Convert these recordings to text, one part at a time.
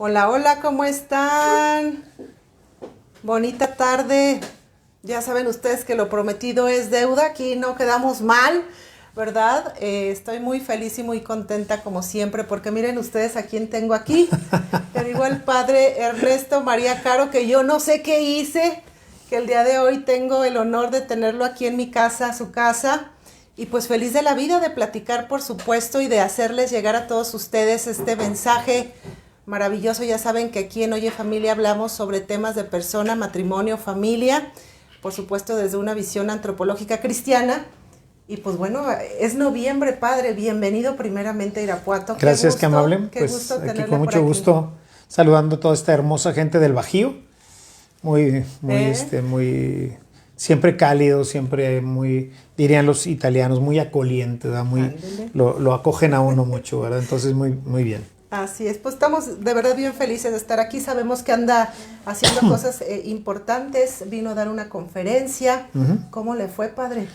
Hola, hola, ¿cómo están? Bonita tarde. Ya saben ustedes que lo prometido es deuda, aquí no quedamos mal, ¿verdad? Estoy muy feliz y muy contenta como siempre, porque miren ustedes a quién tengo aquí. Te digo el padre Ernesto María Caro, que yo no sé qué hice, que el día de hoy tengo el honor de tenerlo aquí en mi casa, su casa. Y pues feliz de la vida de platicar, por supuesto, y de hacerles llegar a todos ustedes este mensaje maravilloso. Ya saben que aquí en Oye Familia hablamos sobre temas de persona, matrimonio, familia, por supuesto desde una visión antropológica cristiana. Y pues bueno, es noviembre, padre. Bienvenido primeramente a Irapuato. Gracias, qué amable. Qué Pues gusto aquí tenerle con por mucho aquí. gusto saludando a toda esta hermosa gente del Bajío. Muy, muy, siempre cálido, siempre muy, dirían los italianos, muy acoliente, ¿verdad? Muy, lo acogen a uno mucho, ¿verdad? Entonces, muy, muy bien. Así es, pues estamos de verdad bien felices de estar aquí. Sabemos que anda haciendo cosas importantes. Vino a dar una conferencia. ¿Cómo le fue, padre?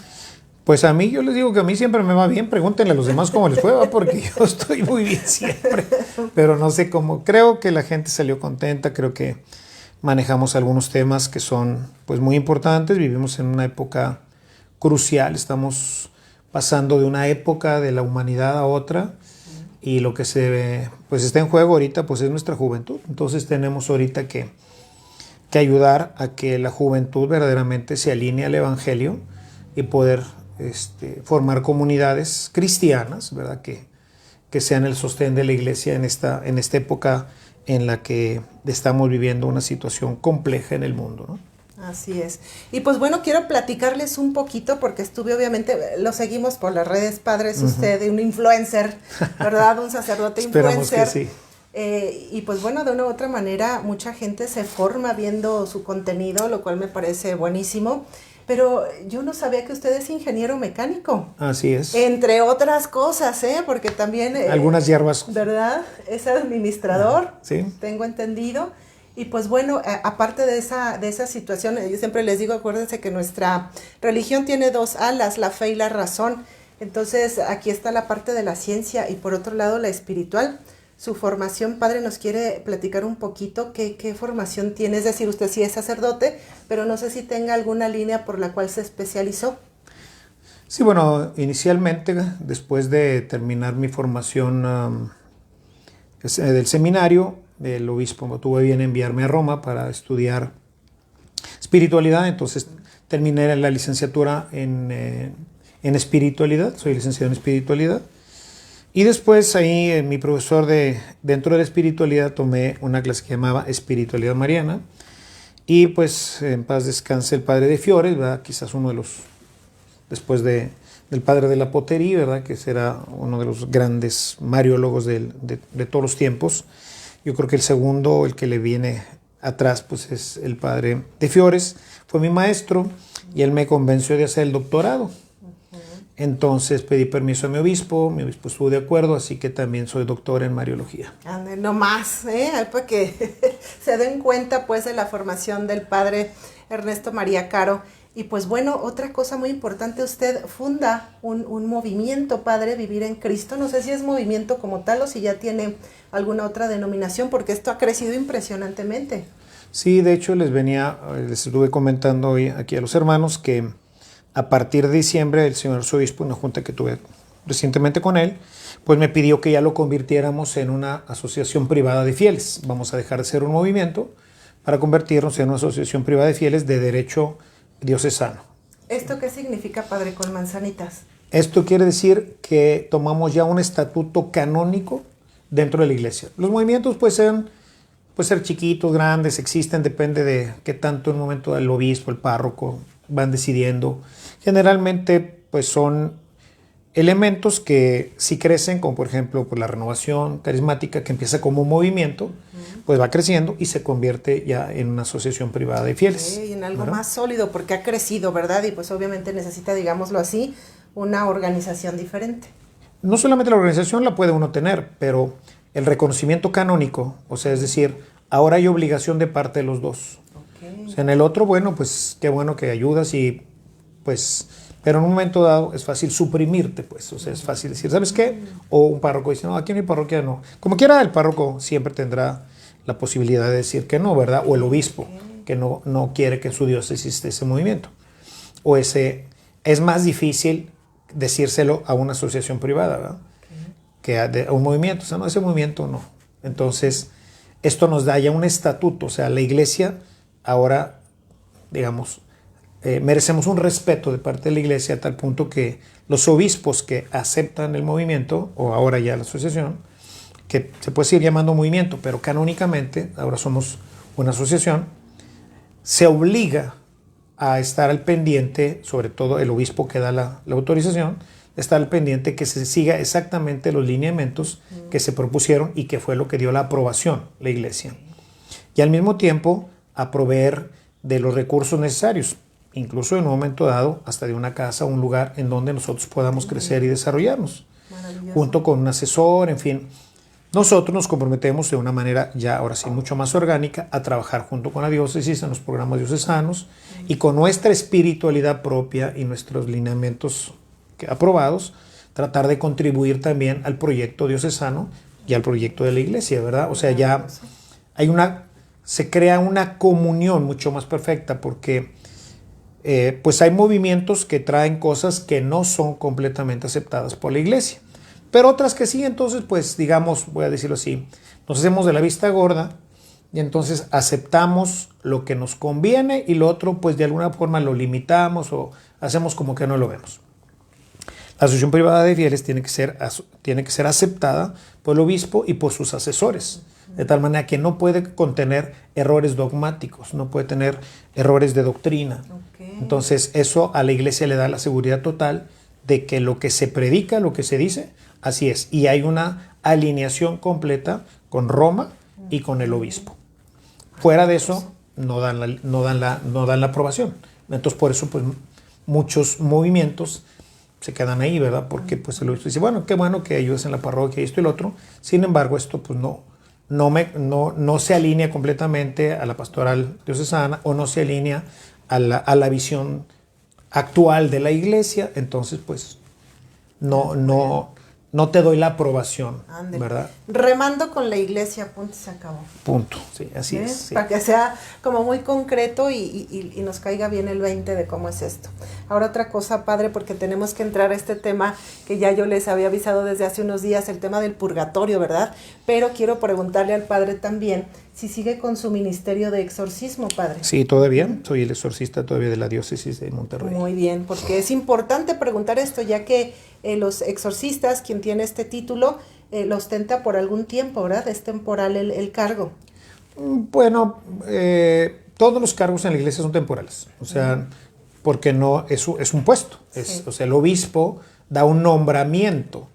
Pues a mí, yo les digo que a mí siempre me va bien. Pregúntenle a los demás cómo les fue, ¿va? Porque yo estoy muy bien siempre. Pero no sé cómo. Creo que la gente salió contenta. Creo que manejamos algunos temas que son pues muy importantes. Vivimos en una época crucial. Estamos pasando de una época de la humanidad a otra. Y lo que pues está en juego ahorita pues es nuestra juventud. Entonces tenemos ahorita que ayudar a que la juventud verdaderamente se alinee al Evangelio y poder formar comunidades cristianas, ¿verdad? Que sean el sostén de la iglesia en esta época en la que estamos viviendo una situación compleja en el mundo, ¿no? Así es. Y pues bueno, quiero platicarles un poquito porque estuve obviamente, lo seguimos por las redes, padre, es usted un influencer, ¿verdad? Un sacerdote Esperamos influencer. que sí. Y pues bueno, de una u otra manera, mucha gente se forma viendo su contenido, lo cual me parece buenísimo. Pero yo no sabía que usted es ingeniero mecánico. Así es. Entre otras cosas, porque también... algunas hierbas. ¿Verdad? Es administrador, sí. Tengo entendido. Y pues bueno, aparte de esa situación, yo siempre les digo, acuérdense que nuestra religión tiene dos alas, la fe y la razón. Entonces, aquí está la parte de la ciencia y por otro lado la espiritual. Su formación, padre, nos quiere platicar un poquito qué formación tiene. Es decir, usted sí es sacerdote, pero no sé si tenga alguna línea por la cual se especializó. Sí, bueno, inicialmente, después de terminar mi formación del seminario, el obispo tuvo bien enviarme a Roma para estudiar espiritualidad. Entonces terminé la licenciatura en espiritualidad, soy licenciado en espiritualidad. Y después ahí mi profesor dentro de la espiritualidad tomé una clase que llamaba Espiritualidad Mariana. Y pues en paz descanse el padre de Fiores, ¿verdad? Quizás uno de los, después del padre de la potería, ¿verdad? Que será uno de los grandes mariólogos de todos los tiempos. Yo creo que el segundo, el que le viene atrás, pues es el padre de Fiores. Fue mi maestro y él me convenció de hacer el doctorado. Entonces pedí permiso a mi obispo estuvo de acuerdo, así que también soy doctor en Mariología. No más, para que se den cuenta pues de la formación del padre Ernesto María Caro. Y pues bueno, otra cosa muy importante, usted funda un movimiento, padre, Vivir en Cristo. No sé si es movimiento como tal o si ya tiene alguna otra denominación, porque esto ha crecido impresionantemente. Sí, de hecho les estuve comentando hoy aquí a los hermanos que a partir de diciembre el señor arzobispo, una junta que tuve recientemente con él, pues me pidió que ya lo convirtiéramos en una asociación privada de fieles. Vamos a dejar de ser un movimiento para convertirnos en una asociación privada de fieles de derecho diocesano. ¿Esto qué significa, padre, con manzanitas? Esto quiere decir que tomamos ya un estatuto canónico dentro de la iglesia. Los movimientos pueden ser chiquitos, grandes, existen, depende de qué tanto en un momento el obispo, el párroco van decidiendo. Generalmente pues son elementos que sí crecen, como por ejemplo pues, la renovación carismática, que empieza como un movimiento, pues va creciendo y se convierte ya en una asociación privada de fieles. Y en algo más sólido, porque ha crecido, ¿verdad? Y pues obviamente necesita, digámoslo así, una organización diferente. No solamente la organización la puede uno tener, pero el reconocimiento canónico, o sea, es decir, ahora hay obligación de parte de los dos. Okay. O sea, en el otro, bueno, pues qué bueno que ayudas y pues... Pero en un momento dado es fácil suprimirte, pues. O sea, es fácil decir, ¿sabes qué? O un párroco dice, no, aquí en mi parroquia no. Como quiera, el párroco siempre tendrá la posibilidad de decir que no, ¿verdad? O el obispo, que no quiere que en su diócesis esté ese movimiento. Es más difícil decírselo a una asociación privada, ¿verdad? Que a un movimiento. O sea, no, ese movimiento no. Entonces, esto nos da ya un estatuto. O sea, la iglesia ahora, digamos, merecemos un respeto de parte de la iglesia a tal punto que los obispos que aceptan el movimiento, o ahora ya la asociación, que se puede seguir llamando movimiento, pero canónicamente, ahora somos una asociación, se obliga a estar al pendiente, sobre todo el obispo que da la autorización, estar al pendiente que se siga exactamente los lineamientos que se propusieron y que fue lo que dio la aprobación la iglesia. Y al mismo tiempo a proveer de los recursos necesarios, incluso en un momento dado hasta de una casa o un lugar en donde nosotros podamos crecer y desarrollarnos, junto con un asesor, en fin. Nosotros nos comprometemos de una manera ya ahora sí mucho más orgánica a trabajar junto con la diócesis en los programas diocesanos y con nuestra espiritualidad propia y nuestros lineamientos aprobados, tratar de contribuir también al proyecto diocesano y al proyecto de la iglesia, ¿verdad? O sea, ya se crea una comunión mucho más perfecta porque pues hay movimientos que traen cosas que no son completamente aceptadas por la iglesia, pero otras que sí. Entonces, pues digamos, voy a decirlo así, nos hacemos de la vista gorda y entonces aceptamos lo que nos conviene y lo otro pues de alguna forma lo limitamos o hacemos como que no lo vemos. La asociación privada de fieles tiene que ser aceptada por el obispo y por sus asesores, de tal manera que no puede contener errores dogmáticos, no puede tener errores de doctrina. Entonces eso a la iglesia le da la seguridad total de que lo que se predica, lo que se dice, así es. Y hay una alineación completa con Roma y con el obispo. Fuera de eso no dan la aprobación. Entonces por eso pues muchos movimientos se quedan ahí, ¿verdad? Porque pues el obispo dice, bueno, qué bueno que ayudes en la parroquia y esto y lo otro. Sin embargo, esto pues no se alinea completamente a la pastoral diocesana o no se alinea a la visión actual de la iglesia. Entonces pues no te doy la aprobación, ¿verdad? Remando con la iglesia, punto, se acabó. Punto, sí, así es. Sí. Para que sea como muy concreto y nos caiga bien el 20 de cómo es esto. Ahora otra cosa, padre, porque tenemos que entrar a este tema que ya yo les había avisado desde hace unos días, el tema del purgatorio, ¿verdad? Pero quiero preguntarle al padre también si sigue con su ministerio de exorcismo, padre. Sí, todavía. Soy el exorcista todavía de la diócesis de Monterrey. Muy bien, porque es importante preguntar esto, ya que los exorcistas, quien tiene este título, lo ostenta por algún tiempo, ¿verdad? Es temporal el cargo. Bueno, todos los cargos en la iglesia son temporales, o sea, porque no es un puesto. Sí. O sea, el obispo da un nombramiento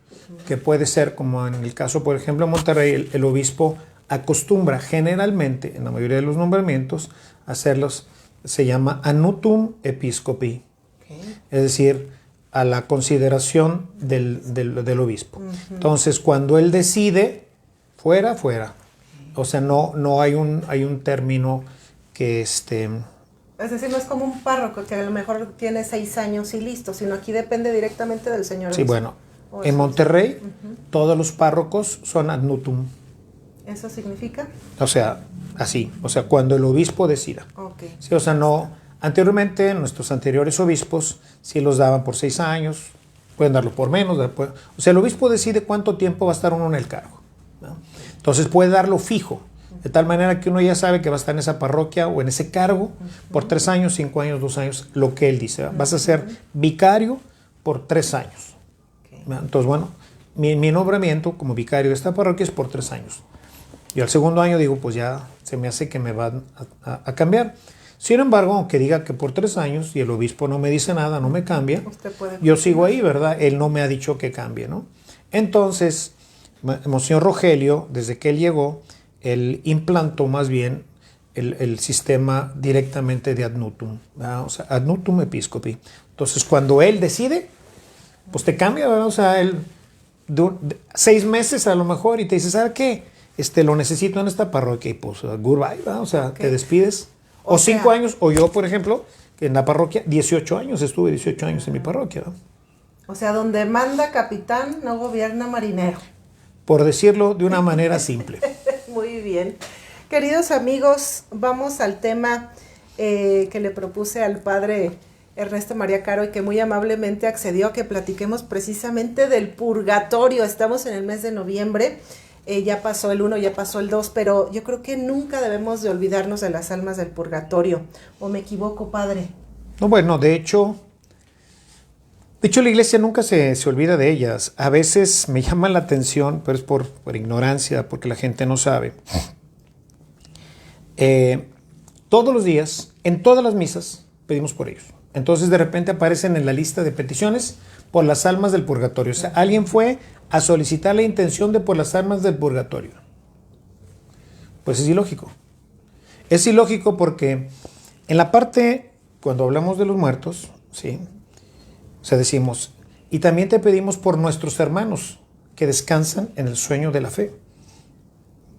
que puede ser, como en el caso, por ejemplo, en Monterrey, el obispo acostumbra generalmente, en la mayoría de los nombramientos, hacerlos, se llama anutum episcopi, es decir, a la consideración del obispo. Entonces, cuando él decide, fuera. O sea, no hay un término que Es decir, no es como un párroco que a lo mejor tiene 6 años y listo, sino aquí depende directamente del señor obispo. Sí, bueno, en Monterrey todos los párrocos son ad nutum. ¿Eso significa? O sea, así, o sea, cuando el obispo decida. Okay. Sí, o sea, no, anteriormente nuestros anteriores obispos sí los daban por 6 años, pueden darlo por menos, o sea, el obispo decide cuánto tiempo va a estar uno en el cargo, ¿no? Entonces puede darlo fijo, de tal manera que uno ya sabe que va a estar en esa parroquia o en ese cargo por 3 años, 5 años, 2 años, lo que él dice, ¿verdad? Vas a ser vicario por 3 años. ¿Verdad? Entonces, bueno, mi nombramiento como vicario de esta parroquia es por 3 años. Y al segundo año digo, pues ya se me hace que me van a cambiar. Sin embargo, aunque diga que por 3 años y el obispo no me dice nada, no me cambia, yo sigo ahí, ¿verdad? Él no me ha dicho que cambie, ¿no? Entonces, Monseñor Rogelio, desde que él llegó, él implantó más bien el sistema directamente de ad nutum, ¿verdad? O sea, ad nutum episcopi. Entonces, cuando él decide, pues te cambia, ¿verdad? O sea, él 6 meses a lo mejor y te dice, ¿sabe qué? Lo necesito en esta parroquia y pues goodbye, ¿verdad? O sea, te despides. O 5 años, o yo, por ejemplo, en la parroquia, 18 años, estuve 18 años en mi parroquia, ¿verdad? O sea, donde manda capitán, no gobierna marinero. Por decirlo de una manera simple. Muy bien. Queridos amigos, vamos al tema que le propuse al padre Ernesto María Caro y que muy amablemente accedió a que platiquemos precisamente del purgatorio. Estamos en el mes de noviembre, ya pasó el 1, ya pasó el 2, pero yo creo que nunca debemos de olvidarnos de las almas del purgatorio. ¿O me equivoco, padre? No, bueno, de hecho la iglesia nunca se olvida de ellas. A veces me llama la atención, pero es por ignorancia, porque la gente no sabe. Todos los días, en todas las misas, pedimos por ellos. Entonces de repente aparecen en la lista de peticiones por las almas del purgatorio. O sea, alguien fue a solicitar la intención de por las almas del purgatorio. Pues es ilógico. Es ilógico porque en la parte, cuando hablamos de los muertos, ¿sí? O sea, decimos, y también te pedimos por nuestros hermanos que descansan en el sueño de la fe.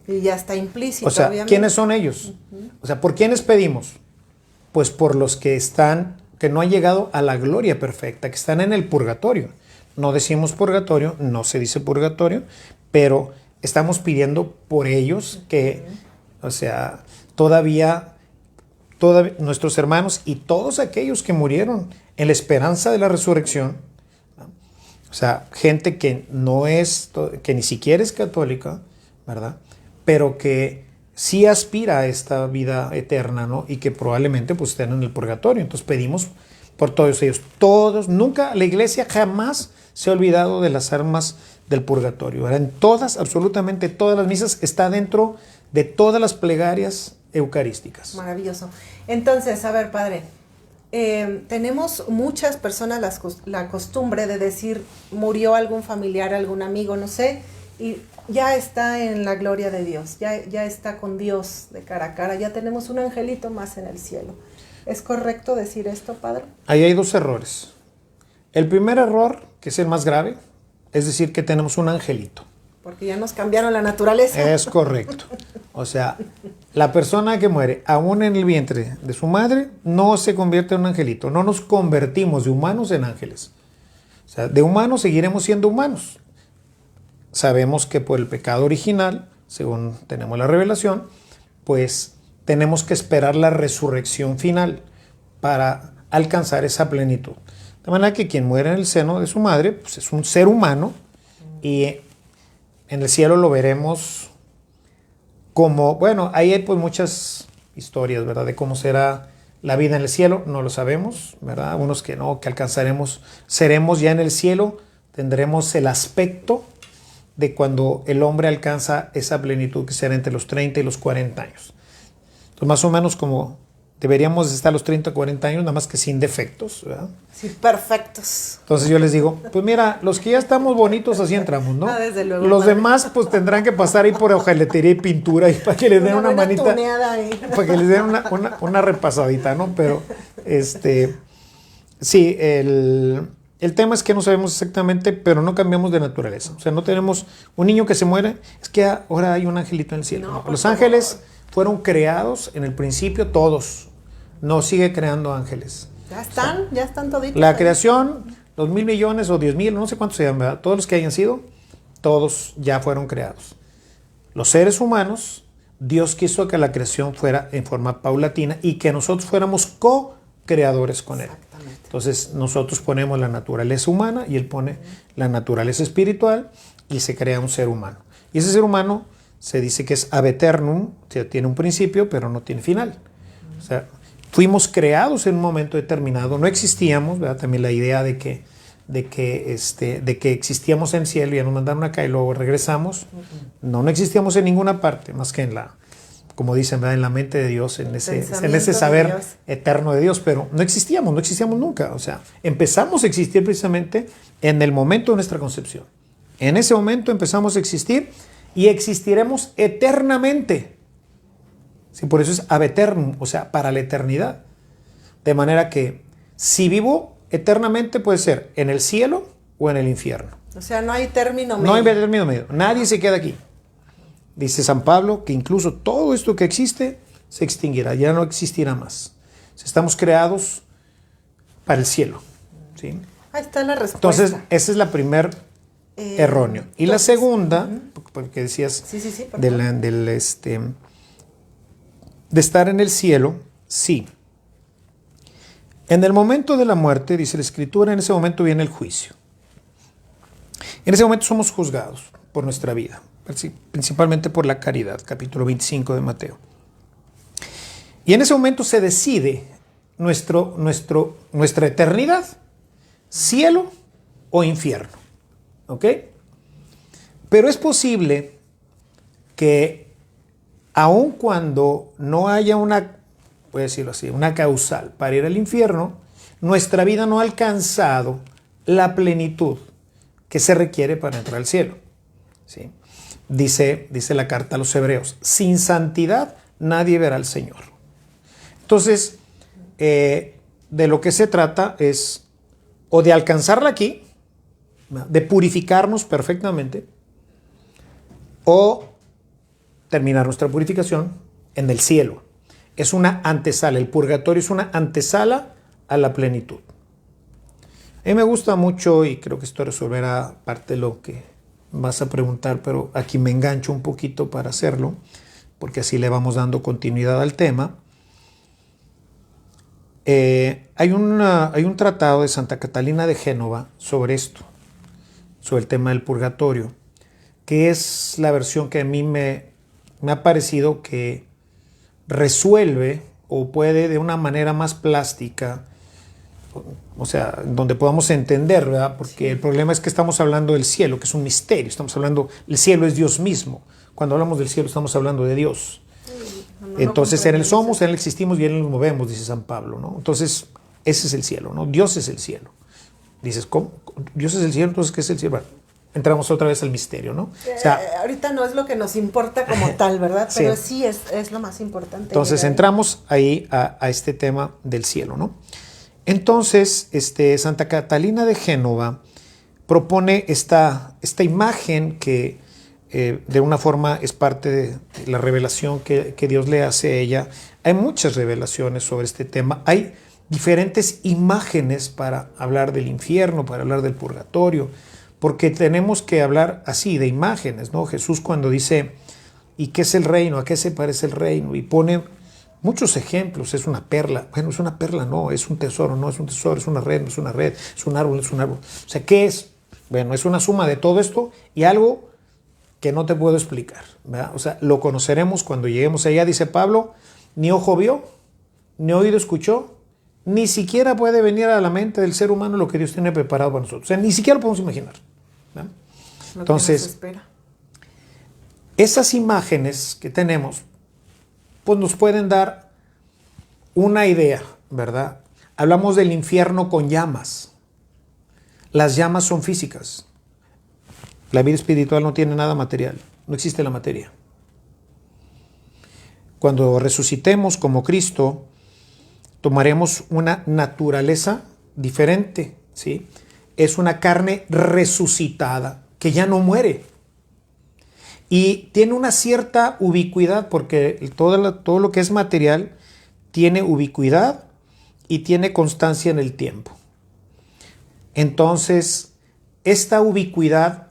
Y ya está implícito, o sea, obviamente. ¿Quiénes son ellos? O sea, ¿por quiénes pedimos? Pues por los que no han llegado a la gloria perfecta, que están en el purgatorio. No decimos purgatorio, no se dice purgatorio, pero estamos pidiendo por ellos que, o sea, todavía nuestros hermanos y todos aquellos que murieron en la esperanza de la resurrección, ¿no? O sea, gente que que ni siquiera es católica, ¿verdad? Pero que sí aspira a esta vida eterna, ¿no? Y que probablemente pues estén en el purgatorio. Entonces pedimos por todos ellos. Nunca, la iglesia jamás se ha olvidado de las almas del purgatorio. ¿Verdad? En todas, absolutamente todas las misas, está dentro de todas las plegarias eucarísticas. Maravilloso. Entonces, a ver, padre, tenemos muchas personas la costumbre de decir, murió algún familiar, algún amigo, no sé, y ya está en la gloria de Dios, ya está con Dios de cara a cara, ya tenemos un angelito más en el cielo. ¿Es correcto decir esto, padre? Ahí hay dos errores. El primer error, que es el más grave, es decir que tenemos un angelito. Porque ya nos cambiaron la naturaleza. Es correcto. O sea, la persona que muere, aún en el vientre de su madre, no se convierte en un angelito. No nos convertimos de humanos en ángeles. O sea, de humanos seguiremos siendo humanos. Sabemos que por el pecado original, según tenemos la revelación, pues tenemos que esperar la resurrección final para alcanzar esa plenitud. De manera que quien muere en el seno de su madre, pues es un ser humano y en el cielo lo veremos como, bueno, ahí hay pues muchas historias, ¿verdad? De cómo será la vida en el cielo, no lo sabemos, ¿verdad? Unos que no, que seremos ya en el cielo, tendremos el aspecto de cuando el hombre alcanza esa plenitud que será entre los 30 y los 40 años. Entonces, más o menos como deberíamos estar a los 30 o 40 años, nada más que sin defectos, ¿verdad? Sí, perfectos. Entonces yo les digo, pues mira, los que ya estamos bonitos, así entramos, ¿no? Desde luego, los madre. Demás, pues tendrán que pasar ahí por hojalatería y pintura y para que les den una manita, para que les den una repasadita, ¿no? Pero, sí, el tema es que no sabemos exactamente, pero no cambiamos de naturaleza. O sea, no tenemos un niño que se muere, es que ahora hay un angelito en el cielo. No, los ángeles fueron creados en el principio todos. No sigue creando ángeles. Ya están toditos. La creación, los 1,000 millones o 10,000, no sé cuántos se llaman, ¿verdad? Todos los que hayan sido, todos ya fueron creados. Los seres humanos, Dios quiso que la creación fuera en forma paulatina y que nosotros fuéramos co-creadores con Él. Entonces nosotros ponemos la naturaleza humana y Él pone la naturaleza espiritual y se crea un ser humano. Y ese ser humano se dice que es ab eternum, o sea, tiene un principio pero no tiene final. O sea, fuimos creados en un momento determinado, no existíamos, ¿verdad? También la idea de que existíamos en el cielo y ya nos mandaron acá y luego regresamos. No existíamos en ninguna parte, más que como dicen, ¿verdad? En la mente de Dios, en ese saber eterno de Dios, pero no existíamos nunca. O sea, empezamos a existir precisamente en el momento de nuestra concepción. En ese momento empezamos a existir y existiremos eternamente. Sí, por eso es ab eternum, o sea, para la eternidad. De manera que si vivo eternamente puede ser en el cielo o en el infierno. O sea, no hay término medio. No hay término medio. Nadie se queda aquí. Dice San Pablo que incluso todo esto que existe se extinguirá, ya no existirá más. Estamos creados para el cielo. ¿Sí? Ahí está la respuesta. Entonces, esa es la primer erróneo. Y la segunda, porque decías de estar en el cielo? Sí. En el momento de la muerte, dice la Escritura, en ese momento viene el juicio. En ese momento somos juzgados por nuestra vida, principalmente por la caridad, capítulo 25 de Mateo. Y en ese momento se decide nuestra eternidad, cielo o infierno. ¿Ok? Pero es posible que aun cuando no haya voy a decirlo así, una causal para ir al infierno, nuestra vida no ha alcanzado la plenitud que se requiere para entrar al cielo. ¿Sí? Dice la carta a los Hebreos, sin santidad nadie verá al Señor. Entonces, de lo que se trata es o de alcanzarla aquí, de purificarnos perfectamente, o terminar nuestra purificación en el cielo. Es una antesala, el purgatorio es una antesala a la plenitud. A mí me gusta mucho, y creo que esto resolverá parte de lo que vas a preguntar, pero aquí me engancho un poquito para hacerlo, porque así le vamos dando continuidad al tema. Hay un tratado de Santa Catalina de Génova sobre esto, sobre el tema del purgatorio, que es la versión que a mí me ha parecido que resuelve o puede de una manera más plástica, o sea, donde podamos entender, ¿verdad? Porque sí, el problema es que estamos hablando del cielo, que es un misterio, estamos hablando, el cielo es Dios mismo. Cuando hablamos del cielo estamos hablando de Dios. Sí, entonces en él somos, en él existimos y en él nos movemos, dice San Pablo, ¿no? Entonces ese es el cielo, ¿no? Dios es el cielo. Dices, ¿cómo? Dios es el cielo, entonces ¿qué es el cielo? Bueno, entramos otra vez al misterio, ¿no? O sea, ahorita no es lo que nos importa como tal, ¿verdad? Pero sí es lo más importante. Entonces entramos ahí a este tema del cielo, ¿no? Entonces, Santa Catalina de Génova propone esta imagen que de una forma es parte de la revelación que Dios le hace a ella. Hay muchas revelaciones sobre este tema. Hay diferentes imágenes para hablar del infierno, para hablar del purgatorio, porque tenemos que hablar así de imágenes, ¿no? Jesús cuando dice, ¿y qué es el reino? ¿A qué se parece el reino? Y pone muchos ejemplos. Es una perla. Bueno, es una perla, no. Es un tesoro, no es un tesoro. Es una red, no es una red. Es un árbol, es un árbol. O sea, ¿qué es? Bueno, es una suma de todo esto y algo que no te puedo explicar, ¿verdad? O sea, lo conoceremos cuando lleguemos allá, dice Pablo, ni ojo vio, ni oído escuchó, ni siquiera puede venir a la mente del ser humano lo que Dios tiene preparado para nosotros. O sea, ni siquiera lo podemos imaginar, ¿verdad? Entonces, esas imágenes que tenemos, pues nos pueden dar una idea, ¿verdad? Hablamos del infierno con llamas. Las llamas son físicas. La vida espiritual no tiene nada material, no existe la materia. Cuando resucitemos como Cristo, tomaremos una naturaleza diferente, ¿sí? Es una carne resucitada que ya no muere. Y tiene una cierta ubicuidad, porque todo lo que es material tiene ubicuidad y tiene constancia en el tiempo. Entonces, esta ubicuidad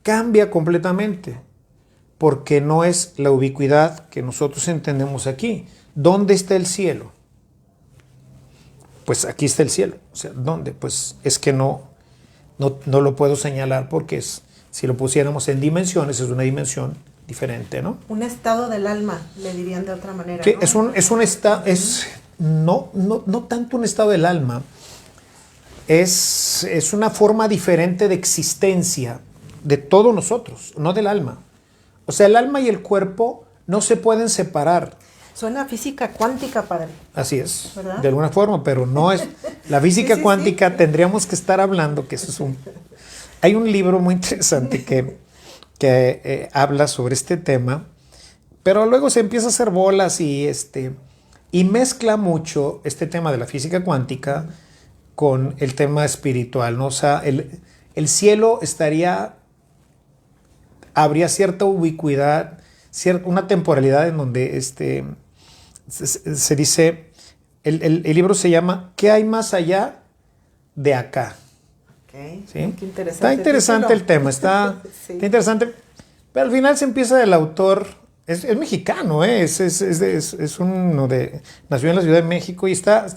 cambia completamente, porque no es la ubicuidad que nosotros entendemos aquí. ¿Dónde está el cielo? Pues aquí está el cielo. O sea, ¿dónde? Pues es que no lo puedo señalar porque si lo pusiéramos en dimensiones, es una dimensión diferente, ¿no? Un estado del alma, le dirían de otra manera, que ¿no? Es un estado, no tanto un estado del alma, es una forma diferente de existencia de todos nosotros, no del alma. O sea, el alma y el cuerpo no se pueden separar. Suena a física cuántica, padre. Así es, ¿verdad? De alguna forma, pero no es. La física sí, cuántica sí. Tendríamos que estar hablando, que eso es Hay un libro muy interesante que habla sobre este tema, pero luego se empieza a hacer bolas y mezcla mucho este tema de la física cuántica con el tema espiritual, ¿no? O sea, el cielo habría cierta ubicuidad, una temporalidad en donde se dice, el libro se llama ¿Qué hay más allá de acá? Okay. ¿Sí? Qué interesante. Está interesante el tema, está interesante, pero al final se empieza el autor Es mexicano, es uno nació en la Ciudad de México y está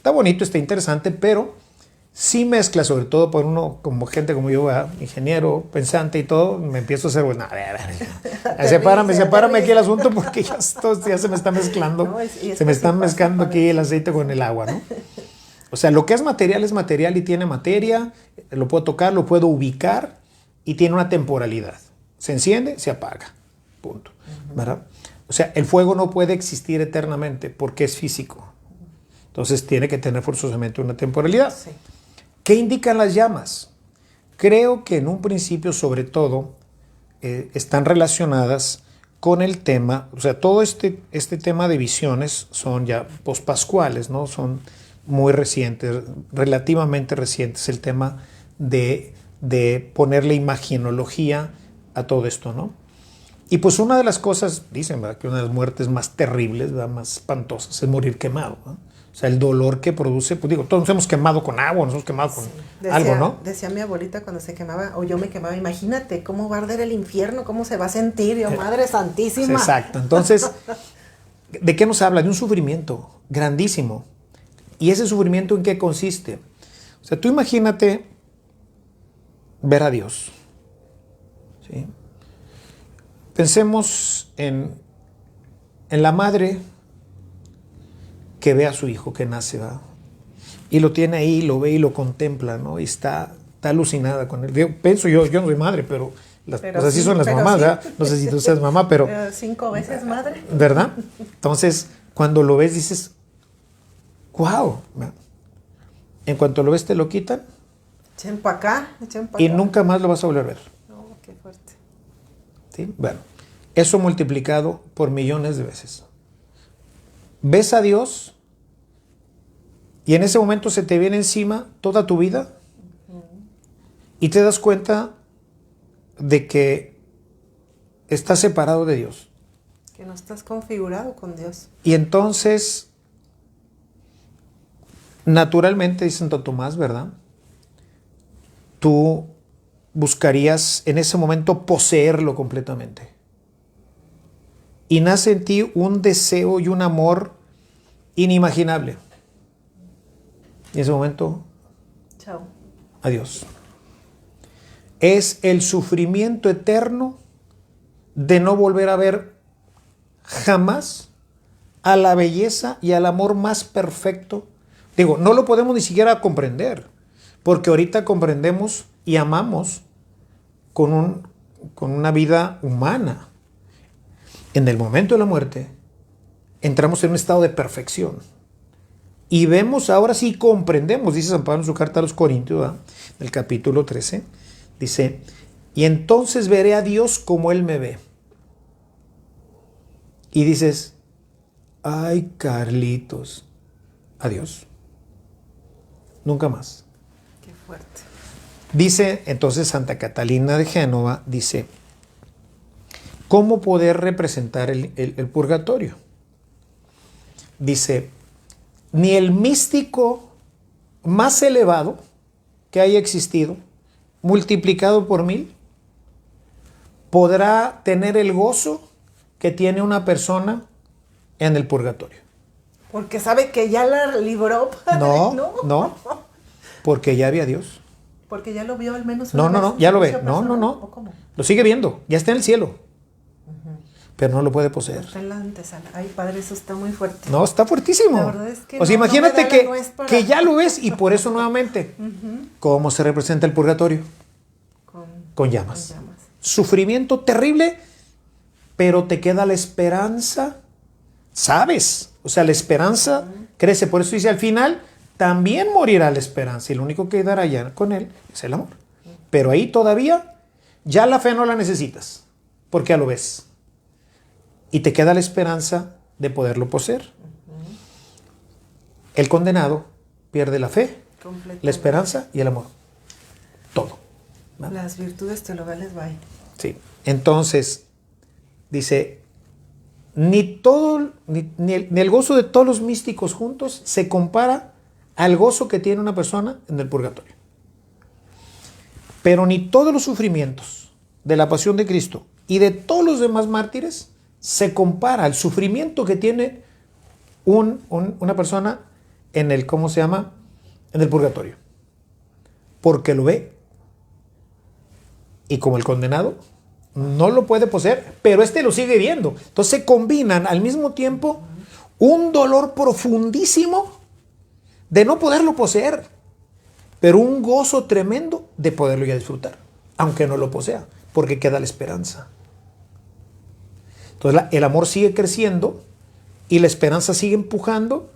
bonito, está interesante, pero sí mezcla, sobre todo por uno, como gente como yo, ingeniero, pensante y todo, me empiezo a hacer, bueno, a ver, sepárame aquí el asunto porque ya se me está mezclando, No, se me está mezclando aquí el aceite con el agua, ¿no? O sea, lo que es material y tiene materia, lo puedo tocar, lo puedo ubicar y tiene una temporalidad. Se enciende, se apaga, punto. ¿Verdad? O sea, el fuego no puede existir eternamente porque es físico. Entonces tiene que tener forzosamente una temporalidad. Sí. ¿Qué indican las llamas? Creo que en un principio, sobre todo, están relacionadas con el tema, o sea, todo este tema de visiones son ya pospascuales, ¿no? Son muy recientes, relativamente recientes, el tema de ponerle imaginología a todo esto, ¿no? Y pues una de las cosas, dicen, ¿verdad?, que una de las muertes más terribles, ¿verdad?, más espantosas, es morir quemado, ¿no? O sea, el dolor que produce, pues digo, todos nos hemos quemado con agua, nos hemos quemado con algo, ¿no? Decía mi abuelita cuando se quemaba, o yo me quemaba, imagínate cómo va a arder el infierno, cómo se va a sentir, yo, Madre Santísima. Exacto, entonces, ¿de qué nos habla? De un sufrimiento grandísimo. ¿Y ese sufrimiento en qué consiste? O sea, tú imagínate ver a Dios, ¿sí? Pensemos en la madre que ve a su hijo que nace, ¿verdad? Y lo tiene ahí, lo ve y lo contempla, ¿no? Y está alucinada con él. Pienso yo no soy madre, pero así sí, son las mamás, sí. ¿Verdad? No sé si tú seas mamá, pero 5 veces madre. ¿Verdad? Entonces, cuando lo ves dices, wow. En cuanto lo ves te lo quitan. Echen para acá. Y nunca más lo vas a volver a ver. No, qué fuerte. ¿Sí? Bueno, eso multiplicado por millones de veces. Ves a Dios y en ese momento se te viene encima toda tu vida y te das cuenta de que estás separado de Dios. Que no estás configurado con Dios. Y entonces, naturalmente, dice Santo Tomás, ¿verdad?, tú buscarías en ese momento poseerlo completamente. Y nace en ti un deseo y un amor inimaginable. Y en ese momento, chao. Adiós. Es el sufrimiento eterno de no volver a ver jamás a la belleza y al amor más perfecto. Digo, no lo podemos ni siquiera comprender, porque ahorita comprendemos y amamos con una vida humana. En el momento de la muerte, entramos en un estado de perfección. Y vemos ahora sí, comprendemos, dice San Pablo en su carta a los Corintios, ¿verdad?, el capítulo 13, dice, y entonces veré a Dios como Él me ve. Y dices, ay, Carlitos, adiós. Nunca más. Qué fuerte. Dice entonces Santa Catalina de Génova, dice, ¿cómo poder representar el purgatorio? Dice, ni el místico más elevado que haya existido, multiplicado por 1000, podrá tener el gozo que tiene una persona en el purgatorio. Porque sabe que ya la libró, padre. No, porque ya había Dios. Porque ya lo vio al menos una vez. No, ya lo ve. Personal. No. ¿O cómo? Lo sigue viendo, ya está en el cielo. Pero no lo puede poseer. Está en la antesala. Ay, padre, eso está muy fuerte. No, está fuertísimo. La verdad es que o sea, no, imagínate no me da la nuez para... que ya lo ves y por eso nuevamente, ¿cómo se representa el purgatorio? Con llamas. Sufrimiento terrible, pero te queda la esperanza, ¿sabes? O sea, la esperanza crece. Por eso dice, al final también morirá la esperanza y lo único que quedará ya con él es el amor. Pero ahí todavía ya la fe no la necesitas, porque ya lo ves. Y te queda la esperanza de poderlo poseer. El condenado pierde la fe, la esperanza y el amor. Todo. ¿No? Las virtudes teologales, bye. Sí. Entonces, dice, ni el gozo de todos los místicos juntos se compara al gozo que tiene una persona en el purgatorio. Pero ni todos los sufrimientos de la pasión de Cristo y de todos los demás mártires se compara al sufrimiento que tiene una persona en el, ¿cómo se llama? En el purgatorio. Porque lo ve. Y como el condenado no lo puede poseer, pero este lo sigue viendo. Entonces se combinan al mismo tiempo un dolor profundísimo de no poderlo poseer, pero un gozo tremendo de poderlo ya disfrutar, aunque no lo posea, porque queda la esperanza. Entonces el amor sigue creciendo y la esperanza sigue empujando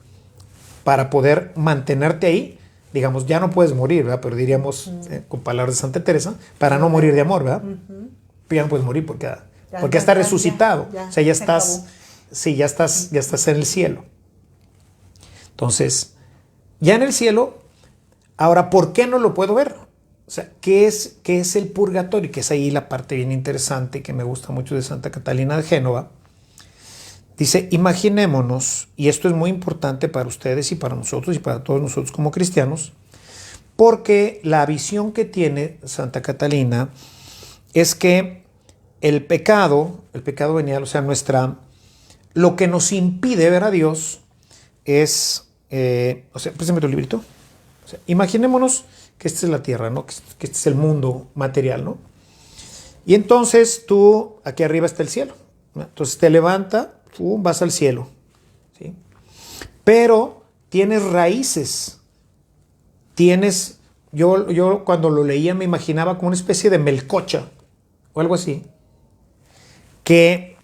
para poder mantenerte ahí. Digamos, ya no puedes morir, ¿verdad? Pero diríamos, con palabras de Santa Teresa, para no morir de amor, ¿verdad? Ya no puedes morir porque ya estás resucitado. O sea, ya estás, sí, ya estás en el cielo. Entonces, ya en el cielo, ahora, ¿por qué no lo puedo ver? O sea, ¿qué es el purgatorio? Que es ahí la parte bien interesante que me gusta mucho de Santa Catalina de Génova. Dice, imaginémonos, y esto es muy importante para ustedes y para nosotros y para todos nosotros como cristianos, porque la visión que tiene Santa Catalina es que el pecado venial, o sea, lo que nos impide ver a Dios es, o sea, préstame tu librito. O sea, imaginémonos que esta es la tierra, ¿no? Que este es el mundo material, ¿no? Y entonces tú, aquí arriba está el cielo, ¿no? Entonces te levanta, tú vas al cielo, ¿sí? Pero tienes raíces, yo cuando lo leía me imaginaba como una especie de melcocha o algo así, que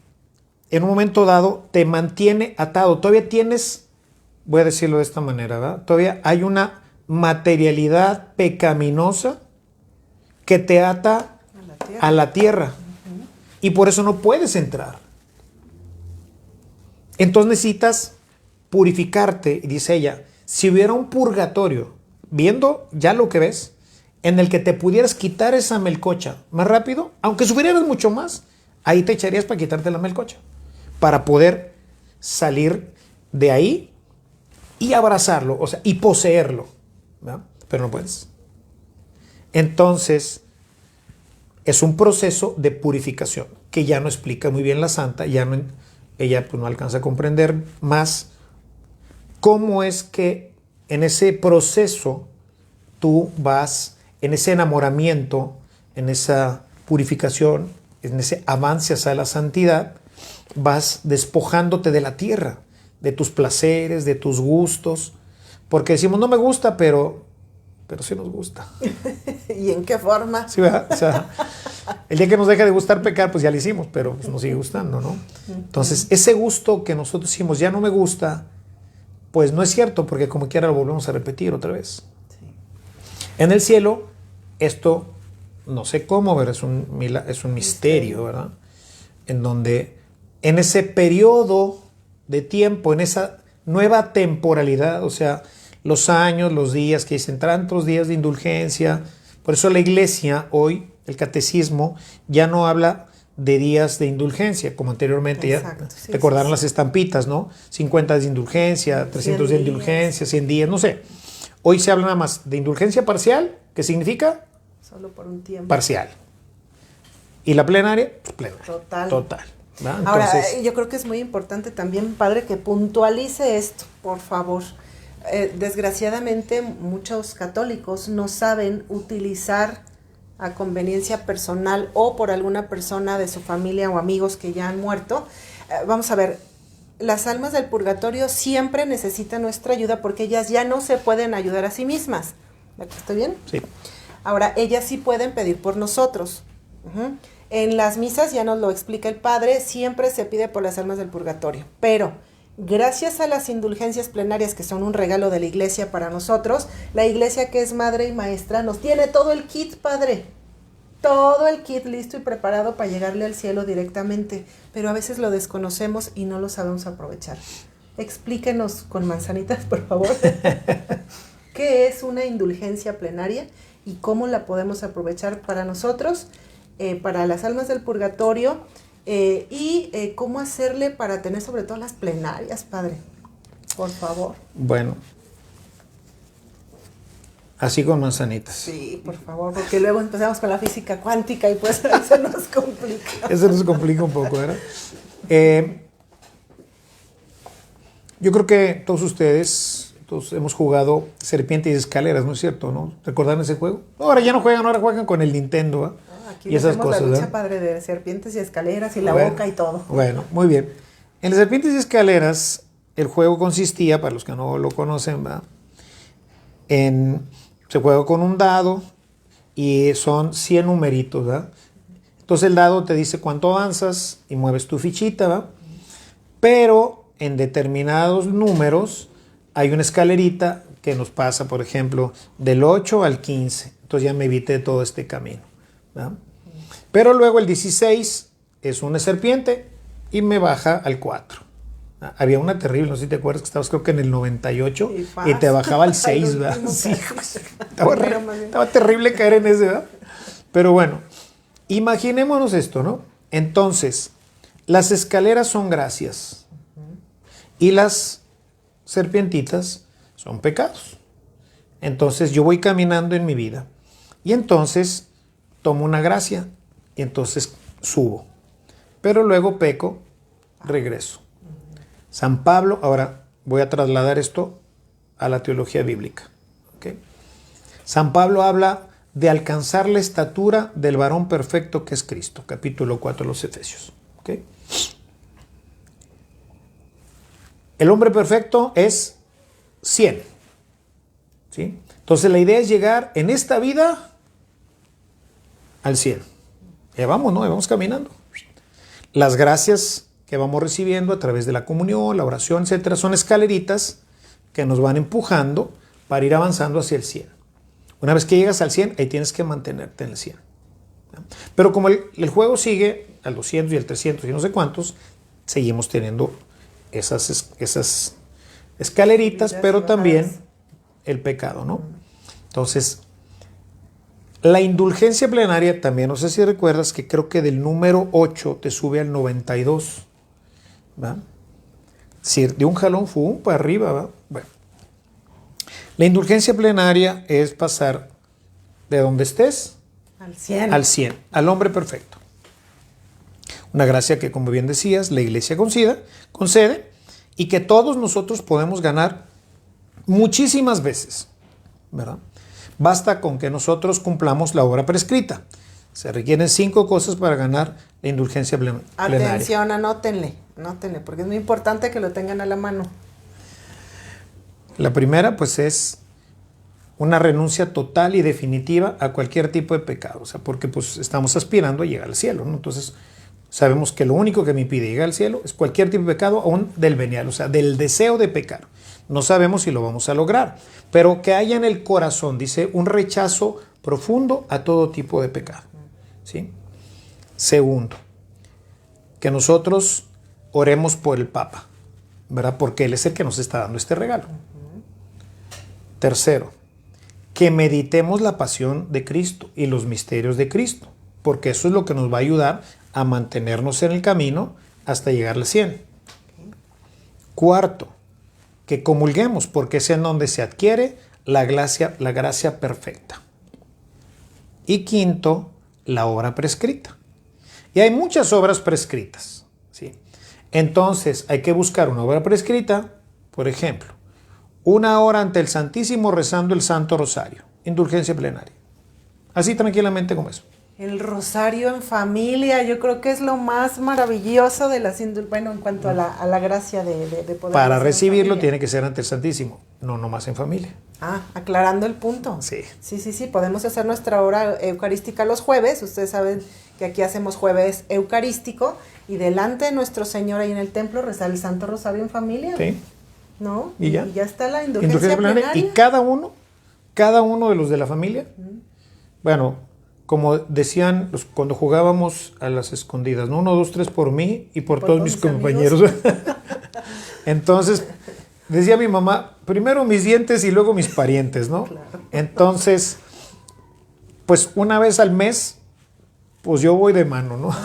en un momento dado te mantiene atado. Todavía tienes, voy a decirlo de esta manera, ¿verdad? Todavía hay una materialidad pecaminosa que te ata a la tierra. Y por eso no puedes entrar. Entonces necesitas purificarte. Y dice ella, si hubiera un purgatorio, viendo ya lo que ves, en el que te pudieras quitar esa melcocha más rápido, aunque sufrieras mucho más, ahí te echarías para quitarte la melcocha, para poder salir de ahí y abrazarlo, o sea, y poseerlo, ¿verdad? Pero no puedes. Entonces, es un proceso de purificación que ya no explica muy bien la santa, ella pues no alcanza a comprender más cómo es que en ese proceso tú vas, en ese enamoramiento, en esa purificación, en ese avance hacia la santidad, vas despojándote de la tierra, de tus placeres, de tus gustos, porque decimos no me gusta, pero sí nos gusta. ¿Y en qué forma? Sí, ¿verdad? O sea, el día que nos deja de gustar pecar, pues ya lo hicimos, pero pues nos sigue gustando, ¿no? Entonces, ese gusto que nosotros decimos ya no me gusta, pues no es cierto, porque como quiera lo volvemos a repetir otra vez. Sí. En el cielo, esto no sé cómo, pero es un misterio, ¿verdad? En donde, en ese periodo de tiempo, en esa nueva temporalidad, o sea, los años, los días que dicen tantos días de indulgencia. Por eso la iglesia hoy, el catecismo, ya no habla de días de indulgencia, como anteriormente. Exacto, ya sí, recordaron sí. Las estampitas, ¿no? 50 días de indulgencia, 300 días de indulgencia, 100 días, no sé. Hoy se habla nada más de indulgencia parcial, que significa solo por un tiempo. Parcial. Y la plenaria, pues plenaria. Total. ¿No? Ahora, yo creo que es muy importante también, padre, que puntualice esto, por favor. Desgraciadamente, muchos católicos no saben utilizar a conveniencia personal o por alguna persona de su familia o amigos que ya han muerto. Vamos a ver, las almas del purgatorio siempre necesitan nuestra ayuda porque ellas ya no se pueden ayudar a sí mismas. ¿Estoy bien? Sí. Ahora, ellas sí pueden pedir por nosotros. En las misas, ya nos lo explica el padre, siempre se pide por las almas del purgatorio, pero gracias a las indulgencias plenarias, que son un regalo de la iglesia para nosotros, la iglesia, que es madre y maestra, nos tiene todo el kit, padre, todo el kit listo y preparado para llegarle al cielo directamente, pero a veces lo desconocemos y no lo sabemos aprovechar. Explíquenos con manzanitas, por favor, qué es una indulgencia plenaria y cómo la podemos aprovechar para nosotros, para las almas del purgatorio, y cómo hacerle para tener sobre todo las plenarias, padre, por favor. Bueno, así con manzanitas. Sí, por favor, porque luego empezamos con la física cuántica y pues se nos complica. Eso nos complica un poco, ¿verdad? Yo creo que todos ustedes, todos hemos jugado Serpientes y Escaleras, ¿no es cierto? ¿No? ¿Recordaron ese juego? No, ahora ya no juegan, ahora juegan con el Nintendo. Aquí Y esas hacemos cosas, la lucha, ¿verdad? padre, de serpientes y escaleras y la Bueno, boca y todo. Bueno, muy bien. En las Serpientes y Escaleras, el juego consistía, para los que no lo conocen, ¿verdad? Se juega con un dado y son 100 numeritos, ¿verdad? Entonces el dado te dice cuánto avanzas y mueves tu fichita, ¿verdad? Pero en determinados números hay una escalerita que nos pasa, por ejemplo, del 8 al 15. Entonces ya me evité todo este camino, ¿verdad? Pero luego el 16 es una serpiente y me baja al 4. Había una terrible, no sé si te acuerdas, que estabas creo que en el 98 y te bajaba al 6, ¿verdad? Sí, estaba terrible caer en ese, ¿verdad? Pero bueno, imaginémonos esto, ¿no? Entonces, las escaleras son gracias y las serpientitas son pecados. Entonces yo voy caminando en mi vida y entonces tomo una gracia y entonces subo. Pero luego peco, regreso. San Pablo, ahora voy a trasladar esto a la teología bíblica. ¿Okay? San Pablo habla de alcanzar la estatura del varón perfecto que es Cristo, capítulo 4 de los Efesios. ¿Okay? El hombre perfecto es 100. ¿Sí? Entonces la idea es llegar en esta vida al 100. Ya vamos, ¿no? Ya vamos caminando. Las gracias que vamos recibiendo a través de la comunión, la oración, etcétera, son escaleritas que nos van empujando para ir avanzando hacia el 100. Una vez que llegas al 100, ahí tienes que mantenerte en el 100. Pero como el juego sigue al 200 y al 300 y no sé cuántos, seguimos teniendo esas escaleritas, pero también el pecado, ¿no? Entonces, la indulgencia plenaria también, no sé si recuerdas que creo que del número 8 te sube al 92, ¿va? Si de un jalón fue para arriba, ¿va? Bueno, la indulgencia plenaria es pasar de donde estés al 100, al hombre perfecto. Una gracia que, como bien decías, la Iglesia concede y que todos nosotros podemos ganar muchísimas veces, ¿verdad? Basta con que nosotros cumplamos la obra prescrita. Se requieren 5 cosas para ganar la indulgencia plenaria. Atención, anótenle, porque es muy importante que lo tengan a la mano. La primera, pues, es una renuncia total y definitiva a cualquier tipo de pecado. O sea, porque pues estamos aspirando a llegar al cielo, ¿no? Entonces, sabemos que lo único que me impide llegar al cielo es cualquier tipo de pecado, aún del venial, o sea, del deseo de pecar. No sabemos si lo vamos a lograr, pero que haya en el corazón, dice, un rechazo profundo a todo tipo de pecado. ¿Sí? Segundo, que nosotros oremos por el Papa, ¿verdad? Porque él es el que nos está dando este regalo. Tercero, que meditemos la pasión de Cristo y los misterios de Cristo, porque eso es lo que nos va a ayudar a mantenernos en el camino hasta llegar al 100. Cuarto, que comulguemos, porque es en donde se adquiere la gracia perfecta. Y quinto, la obra prescrita. Y hay muchas obras prescritas, ¿sí? Entonces hay que buscar una obra prescrita, por ejemplo, 1 hora ante el Santísimo rezando el Santo Rosario, indulgencia plenaria. Así tranquilamente como eso. El rosario en familia, yo creo que es lo más maravilloso de las bueno, en cuanto a la gracia de poder. Para recibirlo tiene que ser ante el Santísimo, no nomás en familia. Aclarando el punto. Sí. Sí, podemos hacer nuestra hora eucarística los jueves. Ustedes saben que aquí hacemos jueves eucarístico y delante de nuestro Señor ahí en el templo rezar el Santo Rosario en familia. Sí. ¿No? Y ya está la indulgencia plenaria. Y cada uno de los de la familia, bueno, como decían cuando jugábamos a las escondidas, ¿no? 1, 2, 3 por mí y por todos mis compañeros. Entonces, decía mi mamá, primero mis dientes y luego mis parientes, ¿no? Claro. Entonces, pues una vez al mes, pues yo voy de mano, ¿no?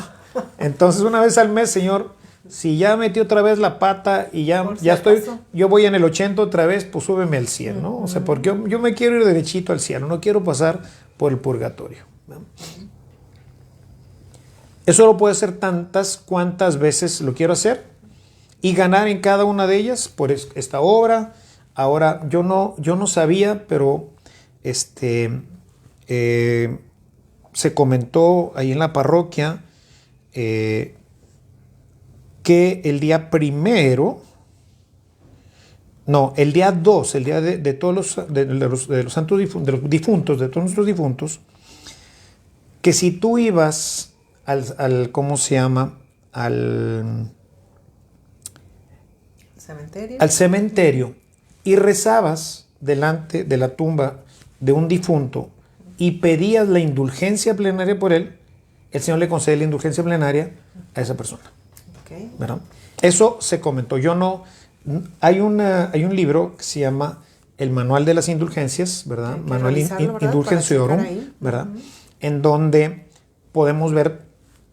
Entonces, una vez al mes, Señor, si ya metí otra vez la pata y ya estoy, yo voy en el 80 otra vez, pues súbeme al 100, ¿no? O sea, porque yo me quiero ir derechito al cielo, no quiero pasar por el purgatorio, ¿no? Eso lo puedo hacer tantas cuantas veces lo quiero hacer y ganar en cada una de ellas por esta obra. Ahora, yo no sabía, pero se comentó ahí en la parroquia que el día primero, no, el día 2, el día de todos de los santos de los difuntos, de todos nuestros difuntos, que si tú ibas ¿cómo se llama? Al cementerio y rezabas delante de la tumba de un difunto y pedías la indulgencia plenaria por él, el Señor le concede la indulgencia plenaria a esa persona. Okay. ¿Verdad? Eso se comentó. Hay un libro que se llama El Manual de las Indulgencias, ¿verdad? Manual Indulgenciorum, ¿verdad? En donde podemos ver,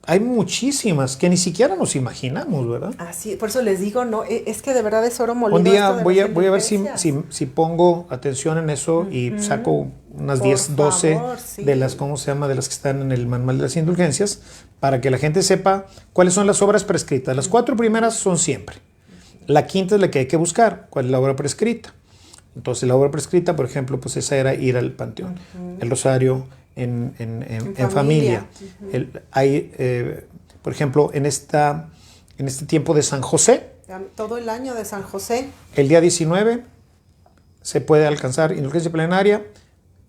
hay muchísimas que ni siquiera nos imaginamos, ¿verdad? Así, por eso les digo, no, es que de verdad es oro molido. Un día voy a ver si pongo atención en eso y saco unas 10, 12 de las, ¿cómo se llama? De las que están en el Manual de las Indulgencias, para que la gente sepa cuáles son las obras prescritas. Las 4 primeras son siempre. La quinta es la que hay que buscar, cuál es la obra prescrita. Entonces la obra prescrita, por ejemplo, pues esa era ir al panteón, el rosario en familia. Por ejemplo, en este tiempo de San José, todo el año de San José, el día 19 se puede alcanzar indulgencia plenaria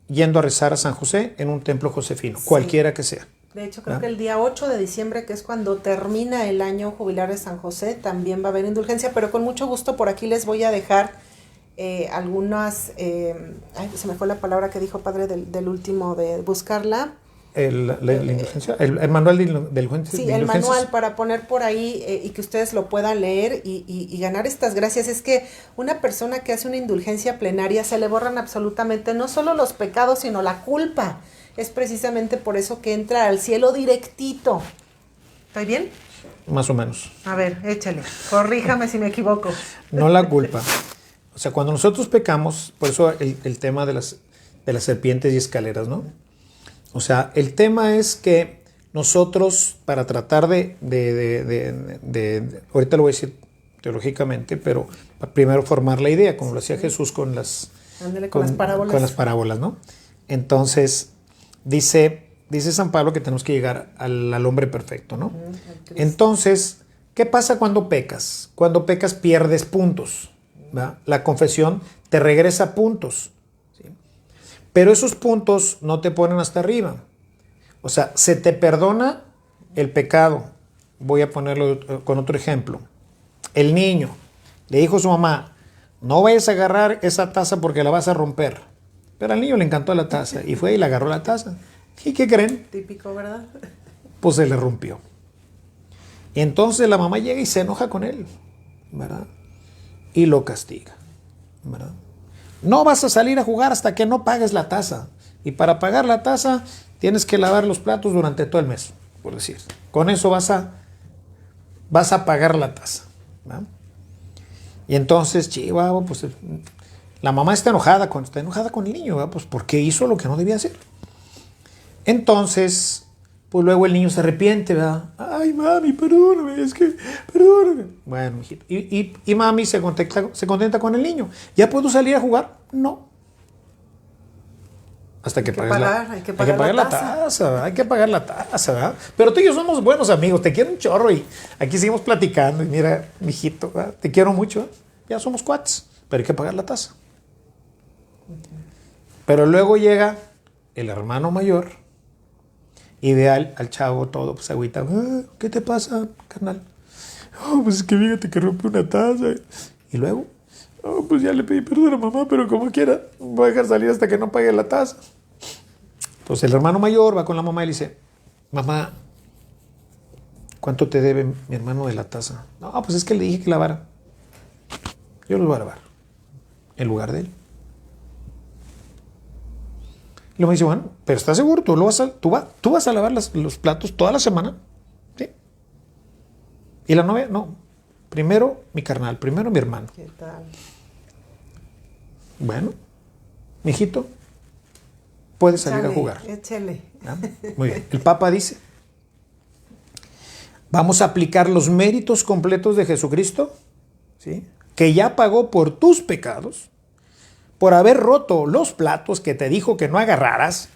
yendo a rezar a San José en un templo josefino, cualquiera que sea. De hecho, creo que el día 8 de diciembre, que es cuando termina el año jubilar de San José, también va a haber indulgencia, pero con mucho gusto por aquí les voy a dejar algunas, se me fue la palabra que dijo padre del último, de buscarla. La indulgencia, el manual de indulgencia. Sí, el manual para poner por ahí y que ustedes lo puedan leer y ganar estas gracias. Es que una persona que hace una indulgencia plenaria se le borran absolutamente no solo los pecados, sino la culpa. Es precisamente por eso que entra al cielo directito. ¿Está bien? Más o menos. A ver, échale. Corríjame si me equivoco. No la culpa. O sea, cuando nosotros pecamos, por eso el tema de las serpientes y escaleras, ¿no? O sea, el tema es que nosotros, para tratar de ahorita lo voy a decir teológicamente, pero primero formar la idea, como lo hacía Jesús con las parábolas. Con las parábolas, ¿no? Entonces, dice San Pablo que tenemos que llegar al hombre perfecto, ¿no? Entonces, ¿qué pasa cuando pecas? Cuando pecas pierdes puntos, ¿verdad? La confesión te regresa puntos, ¿sí? Pero esos puntos no te ponen hasta arriba. O sea, se te perdona el pecado. Voy a ponerlo con otro ejemplo. El niño le dijo a su mamá, no vayas a agarrar esa taza porque la vas a romper. Pero al niño le encantó la taza y fue y le agarró la taza. ¿Y qué creen? Típico, ¿verdad? Pues se le rompió. Y entonces la mamá llega y se enoja con él, ¿verdad? Y lo castiga, ¿verdad? No vas a salir a jugar hasta que no pagues la taza. Y para pagar la taza tienes que lavar los platos durante todo el mes, por decir. Con eso vas a pagar la taza, ¿verdad? Y entonces, chihuahua, pues la mamá está enojada con el niño, ¿verdad? Pues porque hizo lo que no debía hacer. Entonces, pues luego el niño se arrepiente, ¿verdad? Ay, mami, perdóname, perdóname. Bueno, mijito. Y mami se contenta con el niño. ¿Ya puedo salir a jugar? No. Hasta que pagues hay que pagar la taza, ¿verdad? Hay que pagar la taza, ¿verdad? Pero tú y yo somos buenos amigos, te quiero un chorro y aquí seguimos platicando. Y mira, mijito, ¿verdad? Te quiero mucho, ¿verdad? Ya somos cuates, pero hay que pagar la taza. Pero luego llega el hermano mayor y ve al chavo todo, pues agüita. ¿Qué te pasa, carnal? Pues es que fíjate que rompe una taza. Y luego, pues ya le pedí perdón a mamá, pero como quiera, voy a dejar salir hasta que no pague la taza. Entonces el hermano mayor va con la mamá y le dice, mamá, ¿cuánto te debe mi hermano de la taza? No, pues es que le dije que lavara. Yo los voy a lavar en lugar de él. Y luego me dice, bueno, pero ¿estás seguro? ¿Tú vas a lavar los platos toda la semana? ¿Sí? Y la novia, no. Primero mi carnal, primero mi hermano. ¿Qué tal? Bueno, mijito, puedes salir a jugar. Échale. ¿Ah? Muy bien. El Papa dice, vamos a aplicar los méritos completos de Jesucristo, ¿sí? Que ya pagó por tus pecados, por haber roto los platos que te dijo que no agarraras,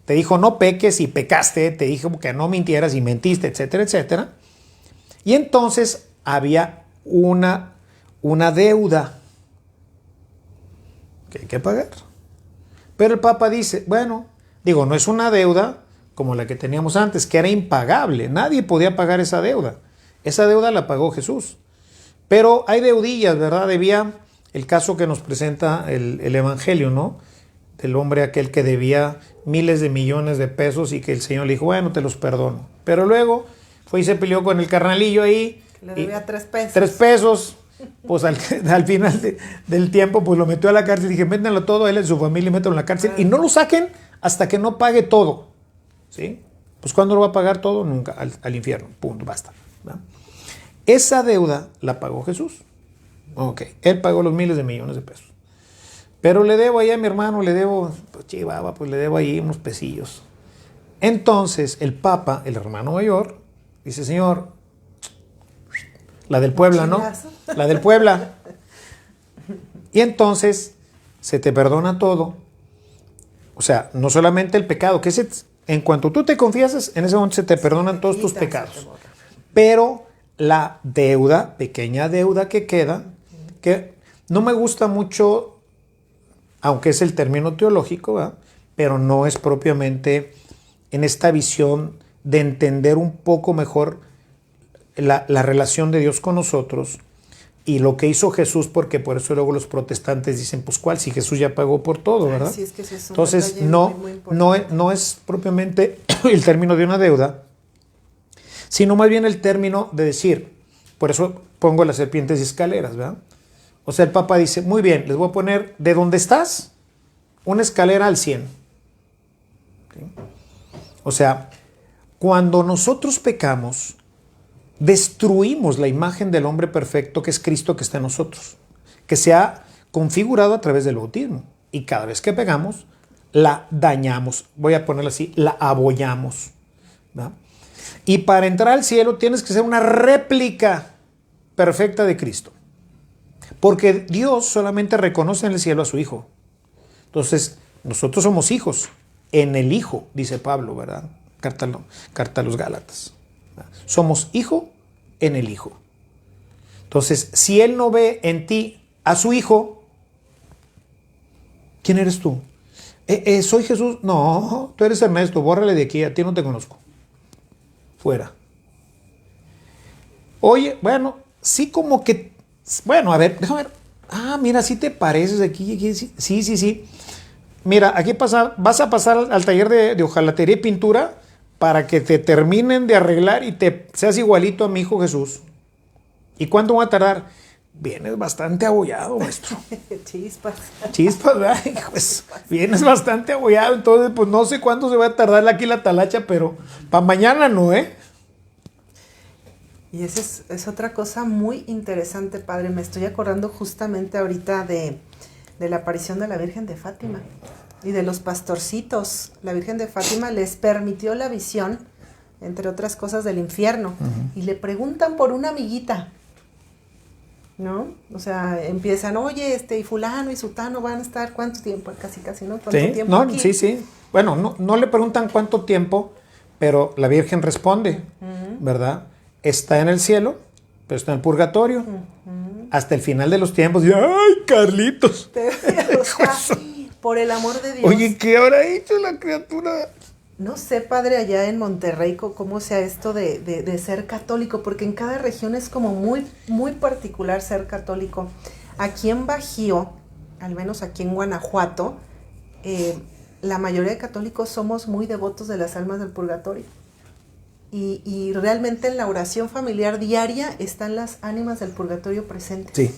te dijo no peques y pecaste, te dijo que no mintieras y mentiste, etcétera, etcétera. Y entonces había una deuda que hay que pagar. Pero el Papa dice, bueno, no es una deuda como la que teníamos antes, que era impagable. Nadie podía pagar esa deuda. Esa deuda la pagó Jesús. Pero hay deudillas, ¿verdad? Debía el caso que nos presenta el Evangelio, ¿no? Del hombre aquel que debía miles de millones de pesos y que el Señor le dijo, bueno, te los perdono. Pero luego fue y se peleó con el carnalillo ahí. Le debía 3 pesos. 3 pesos. Pues al final del tiempo, pues lo metió a la cárcel. Dije, métanlo todo, él y su familia, métanlo en la cárcel. Y no lo saquen hasta que no pague todo. ¿Sí? Pues ¿cuándo lo va a pagar todo? Nunca, al infierno. Punto, basta. ¿No? Esa deuda la pagó Jesús. Ok, él pagó los miles de millones de pesos. Pero le debo ahí a mi hermano, le debo ahí unos pesillos. Entonces el Papa, el hermano mayor, dice, Señor, la del Puebla, ¿no? La del Puebla. Y entonces se te perdona todo. O sea, no solamente el pecado, que en cuanto tú te confiesas, en ese momento se te perdonan todos tus pecados. Pero la deuda, pequeña deuda que queda, que no me gusta mucho, aunque es el término teológico, ¿verdad? Pero no es propiamente en esta visión de entender un poco mejor la relación de Dios con nosotros y lo que hizo Jesús, porque por eso luego los protestantes dicen, pues ¿cuál? Si Jesús ya pagó por todo, ¿verdad? Sí, es que es entonces no es propiamente el término de una deuda, sino más bien el término de decir, por eso pongo las serpientes y escaleras, ¿verdad? O sea, el Papa dice, muy bien, les voy a poner de donde estás una escalera al 100. ¿Sí? O sea, cuando nosotros pecamos, destruimos la imagen del hombre perfecto que es Cristo que está en nosotros, que se ha configurado a través del bautismo. Y cada vez que pegamos, la dañamos. Voy a ponerlo así, la abollamos, ¿verdad? Y para entrar al cielo tienes que ser una réplica perfecta de Cristo. Porque Dios solamente reconoce en el cielo a su Hijo. Entonces, nosotros somos hijos en el Hijo, dice Pablo, ¿verdad? Carta a los Gálatas. Somos hijo en el Hijo. Entonces, si Él no ve en ti a su Hijo, ¿quién eres tú? ¿Soy Jesús? No, tú eres Ernesto, bórrale de aquí, a ti no te conozco. Fuera. Oye, bueno, sí como que, bueno, a ver, déjame ver. Ah, mira, sí te pareces aquí. Sí. Mira, aquí vas a pasar al taller de hojalatería y pintura para que te terminen de arreglar y te seas igualito a mi hijo Jesús. ¿Y cuánto va a tardar? Vienes bastante abollado, maestro. Chispas, ¿verdad? Pues, vienes bastante abollado, entonces pues no sé cuánto se va a tardar aquí la talacha, pero para mañana no, ¿eh? Y esa es otra cosa muy interesante, padre. Me estoy acordando justamente ahorita de la aparición de la Virgen de Fátima y de los pastorcitos. La Virgen de Fátima les permitió la visión, entre otras cosas, del infierno. Y le preguntan por una amiguita, ¿no? O sea, empiezan, oye, y fulano y sutano van a estar, ¿cuánto tiempo? Casi, ¿no? ¿Cuánto tiempo aquí? Sí. Bueno, no le preguntan cuánto tiempo, pero la Virgen responde, ¿verdad? Está en el cielo, pero está en el purgatorio. Hasta el final de los tiempos. Y, ¡ay, Carlitos! Por el amor de Dios. Oye, ¿qué habrá hecho la criatura? No sé, padre, allá en Monterrey, cómo sea esto de ser católico, porque en cada región es como muy, muy particular ser católico. Aquí en Bajío, al menos aquí en Guanajuato, la mayoría de católicos somos muy devotos de las almas del purgatorio. Y realmente en la oración familiar diaria están las ánimas del purgatorio presentes. Sí.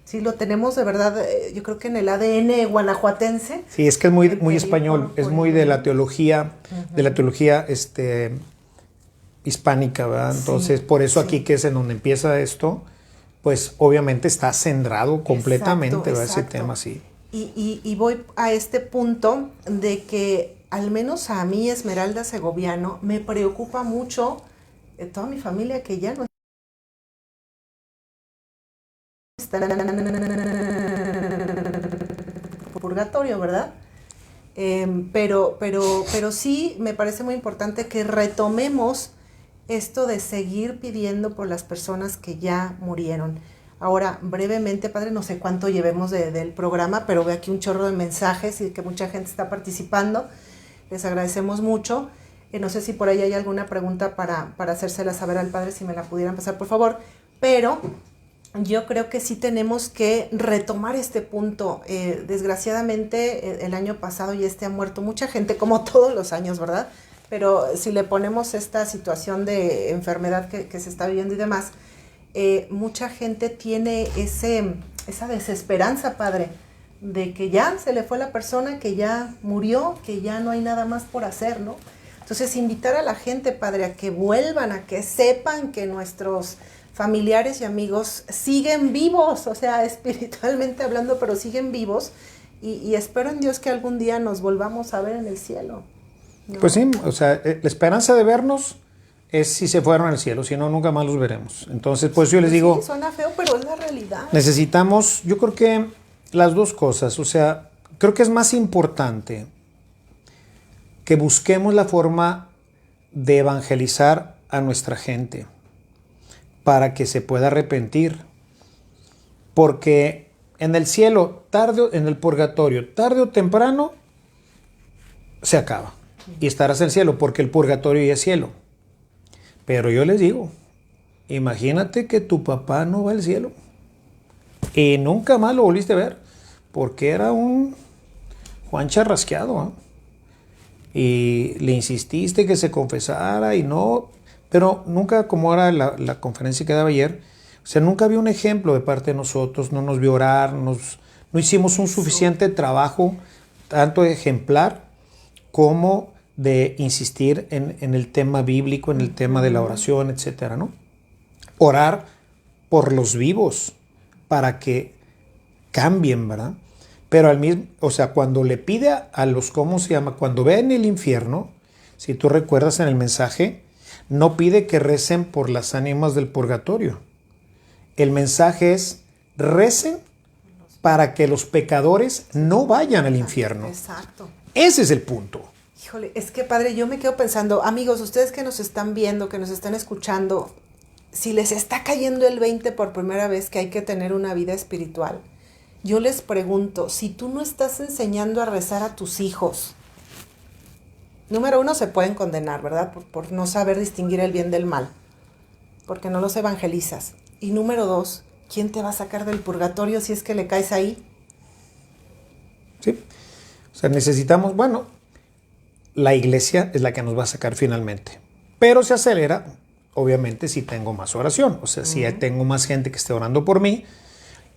Sí, lo tenemos de verdad, yo creo que en el ADN guanajuatense. Sí, es que es muy español, es muy de la teología, hispánica, ¿verdad? Entonces, por eso aquí que es en donde empieza esto, pues obviamente está centrado completamente, ¿verdad? Ese tema, sí. Y voy a este punto de que al menos a mí, Esmeralda Segoviano, me preocupa mucho toda mi familia que ya no está en purgatorio, ¿verdad? Pero sí me parece muy importante que retomemos esto de seguir pidiendo por las personas que ya murieron. Ahora, brevemente, padre, no sé cuánto llevemos del programa, pero veo aquí un chorro de mensajes y que mucha gente está participando. Les agradecemos mucho. No sé si por ahí hay alguna pregunta para hacérsela saber al padre, si me la pudieran pasar, por favor. Pero yo creo que sí tenemos que retomar este punto. Desgraciadamente, el año pasado y ha muerto mucha gente, como todos los años, ¿verdad? Pero si le ponemos esta situación de enfermedad que se está viviendo y demás, mucha gente tiene esa desesperanza, padre, de que ya se le fue la persona, que ya murió, que ya no hay nada más por hacer, ¿no? Entonces, invitar a la gente, padre, a que vuelvan, a que sepan que nuestros familiares y amigos siguen vivos, o sea, espiritualmente hablando, pero siguen vivos, y espero en Dios que algún día nos volvamos a ver en el cielo, ¿no? Pues sí, o sea, la esperanza de vernos es si se fueron al cielo, si no, nunca más los veremos. Entonces, pues yo les digo... Sí, suena feo, pero es la realidad. Necesitamos, yo creo que las dos cosas, o sea, creo que es más importante que busquemos la forma de evangelizar a nuestra gente para que se pueda arrepentir, porque en el cielo, en el purgatorio, tarde o temprano, se acaba y estarás en el cielo, porque el purgatorio ya es cielo. Pero yo les digo, imagínate que tu papá no va al cielo y nunca más lo volviste a ver, porque era un Juan charrasqueado, ¿eh? Y le insististe que se confesara y no, pero nunca, como era la conferencia que daba ayer, o sea, nunca había un ejemplo de parte de nosotros, no nos vio orar, no hicimos un suficiente trabajo, tanto ejemplar como de insistir en el tema bíblico, en el tema de la oración, etcétera, ¿no? Orar por los vivos para que cambien, ¿verdad? Pero al mismo, o sea, cuando le pide a los, ¿cómo se llama? Cuando ve en el infierno, si tú recuerdas en el mensaje, no pide que recen por las ánimas del purgatorio. El mensaje es, recen para que los pecadores no vayan al infierno. Exacto. Ese es el punto. Híjole, es que padre, yo me quedo pensando, amigos, ustedes que nos están viendo, que nos están escuchando, si les está cayendo el 20 por primera vez que hay que tener una vida espiritual, yo les pregunto, si tú no estás enseñando a rezar a tus hijos, número uno, se pueden condenar, ¿verdad? Por no saber distinguir el bien del mal, porque no los evangelizas. Y número dos, ¿quién te va a sacar del purgatorio si es que le caes ahí? Sí, o sea, necesitamos, bueno, la iglesia es la que nos va a sacar finalmente, pero se acelera, obviamente, si tengo más oración, o sea, si tengo más gente que esté orando por mí,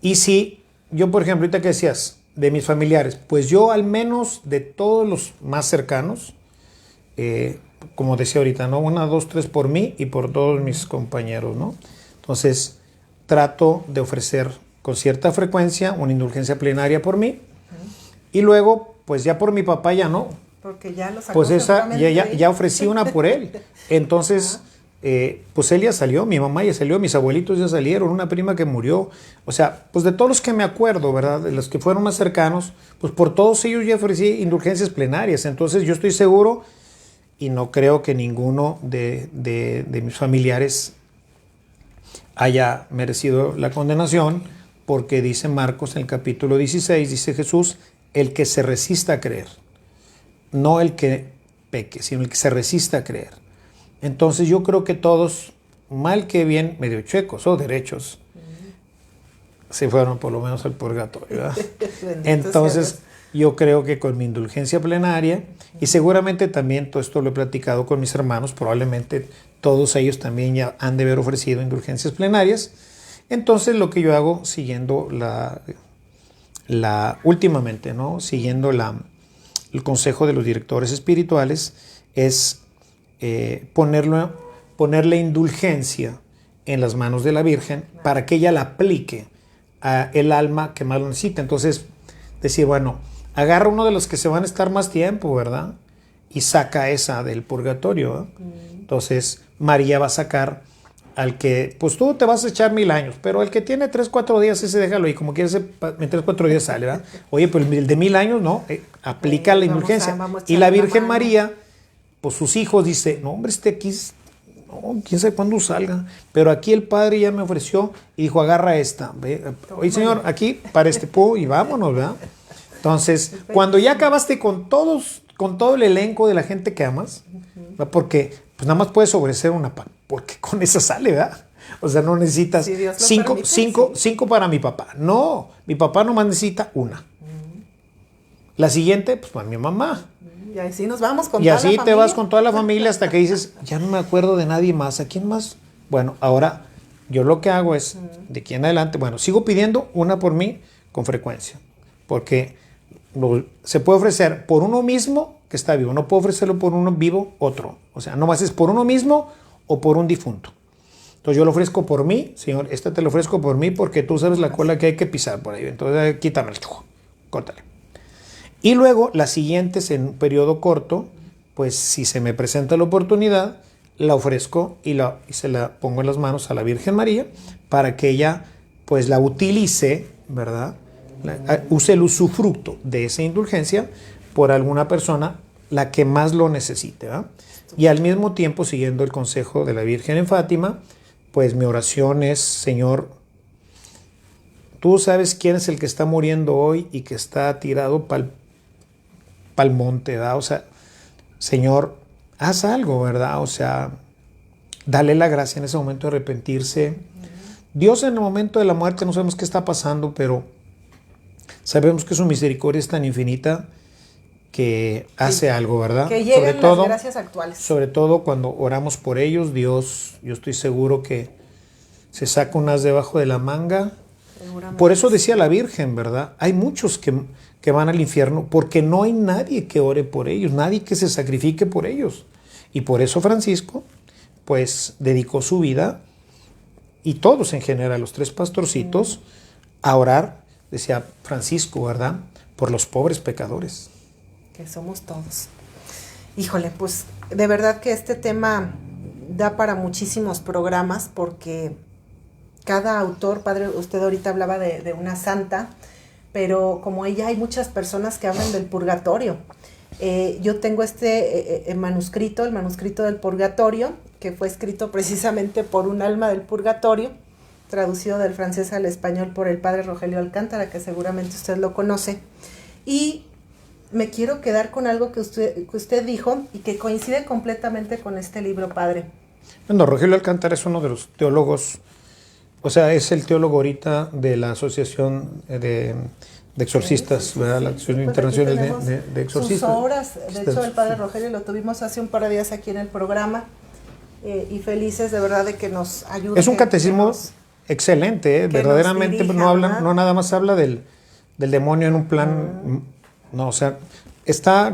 y si yo, por ejemplo, ahorita que decías de mis familiares, pues yo al menos de todos los más cercanos, como decía ahorita, ¿no? 1, 2, 3 por mí y por todos mis compañeros, ¿no? Entonces, trato de ofrecer con cierta frecuencia una indulgencia plenaria por mí, y luego, pues ya por mi papá ya no. Porque ya lo sacó. Pues esa, ya ofrecí una por él. Entonces, pues él ya salió, mi mamá ya salió, mis abuelitos ya salieron, una prima que murió. O sea, pues de todos los que me acuerdo, ¿verdad? De los que fueron más cercanos, pues por todos ellos ya ofrecí indulgencias plenarias. Entonces yo estoy seguro y no creo que ninguno de mis familiares haya merecido la condenación, porque dice Marcos en el capítulo 16, dice Jesús, el que se resista a creer. No el que peque, sino el que se resista a creer. Entonces yo creo que todos, mal que bien, medio chuecos o derechos, se fueron por lo menos al purgatorio, ¿verdad? Entonces yo creo que con mi indulgencia plenaria, y seguramente también todo esto lo he platicado con mis hermanos, probablemente todos ellos también ya han de haber ofrecido indulgencias plenarias. Entonces lo que yo hago, siguiendo últimamente, ¿no? Siguiendo el consejo de los directores espirituales, es ponerle indulgencia en las manos de la Virgen para que ella la aplique a el alma que más lo necesita. Entonces, decir, bueno, agarra uno de los que se van a estar más tiempo, ¿verdad? Y saca esa del purgatorio, ¿eh? Entonces, María va a sacar al que, pues tú te vas a echar 1000 años, pero el que tiene 3, 4 días, ese déjalo y como quieres, en 3, 4 días sale, ¿verdad? Oye, pues el de 1000 años, no, aplica la indulgencia. Y la Virgen María, pues sus hijos, dice, no, hombre, aquí, no, quién sabe cuándo salga, pero aquí el Padre ya me ofreció y dijo, agarra esta. Oye, Señor, aquí, para y vámonos, ¿verdad? Entonces, cuando ya acabaste con todo el elenco de la gente que amas, porque pues nada más puedes ofrecer una pan, porque con esa sale, ¿verdad? O sea, no necesitas cinco para mi papá. No, mi papá nomás necesita una. La siguiente, pues para mi mamá. Y así nos vamos con toda la familia. Y así te vas con toda la familia hasta que dices, ya no me acuerdo de nadie más. ¿A quién más? Bueno, ahora yo lo que hago es, de aquí en adelante, bueno, sigo pidiendo una por mí con frecuencia, porque se puede ofrecer por uno mismo que está vivo, no puedo ofrecerlo por uno vivo, otro. O sea, nomás es por uno mismo o por un difunto. Entonces yo lo ofrezco por mí, Señor, te lo ofrezco por mí porque tú sabes la cola que hay que pisar por ahí. Entonces quítame el chujo, córtale. Y luego las siguientes en un periodo corto, pues si se me presenta la oportunidad, la ofrezco y se la pongo en las manos a la Virgen María para que ella pues la utilice, ¿verdad? Use el usufructo de esa indulgencia por alguna persona, la que más lo necesite, ¿verdad? Y al mismo tiempo, siguiendo el consejo de la Virgen en Fátima, pues mi oración es, Señor, tú sabes quién es el que está muriendo hoy y que está tirado pa'l monte, ¿verdad? O sea, Señor, haz algo, ¿verdad? O sea, dale la gracia en ese momento de arrepentirse. Dios en el momento de la muerte no sabemos qué está pasando, pero sabemos que su misericordia es tan infinita que hace algo, ¿verdad? Que llegan las gracias actuales. Sobre todo cuando oramos por ellos, Dios, yo estoy seguro que se saca un as debajo de la manga. Por eso decía la Virgen, ¿verdad? Hay muchos que van al infierno porque no hay nadie que ore por ellos, nadie que se sacrifique por ellos. Y por eso Francisco, pues, dedicó su vida, y todos en general, los 3 pastorcitos, a orar, decía Francisco, ¿verdad? Por los pobres pecadores. Que somos todos. Híjole, pues de verdad que este tema da para muchísimos programas porque cada autor, padre, usted ahorita hablaba de una santa, pero como ella hay muchas personas que hablan del purgatorio. Yo tengo manuscrito, el manuscrito del purgatorio, que fue escrito precisamente por un alma del purgatorio, traducido del francés al español por el padre Rogelio Alcántara, que seguramente usted lo conoce. Y me quiero quedar con algo que usted dijo y que coincide completamente con este libro, padre. Bueno, Rogelio Alcántara es uno de los teólogos, o sea, es el teólogo ahorita de la Asociación de Exorcistas, ¿verdad? La Asociación Internacional de Exorcistas. Sus obras, de hecho, el padre Rogelio lo tuvimos hace un par de días aquí en el programa y felices de verdad de que nos ayude. Es un catecismo excelente, verdaderamente dirija, no nada más habla del demonio en un plan, no, o sea,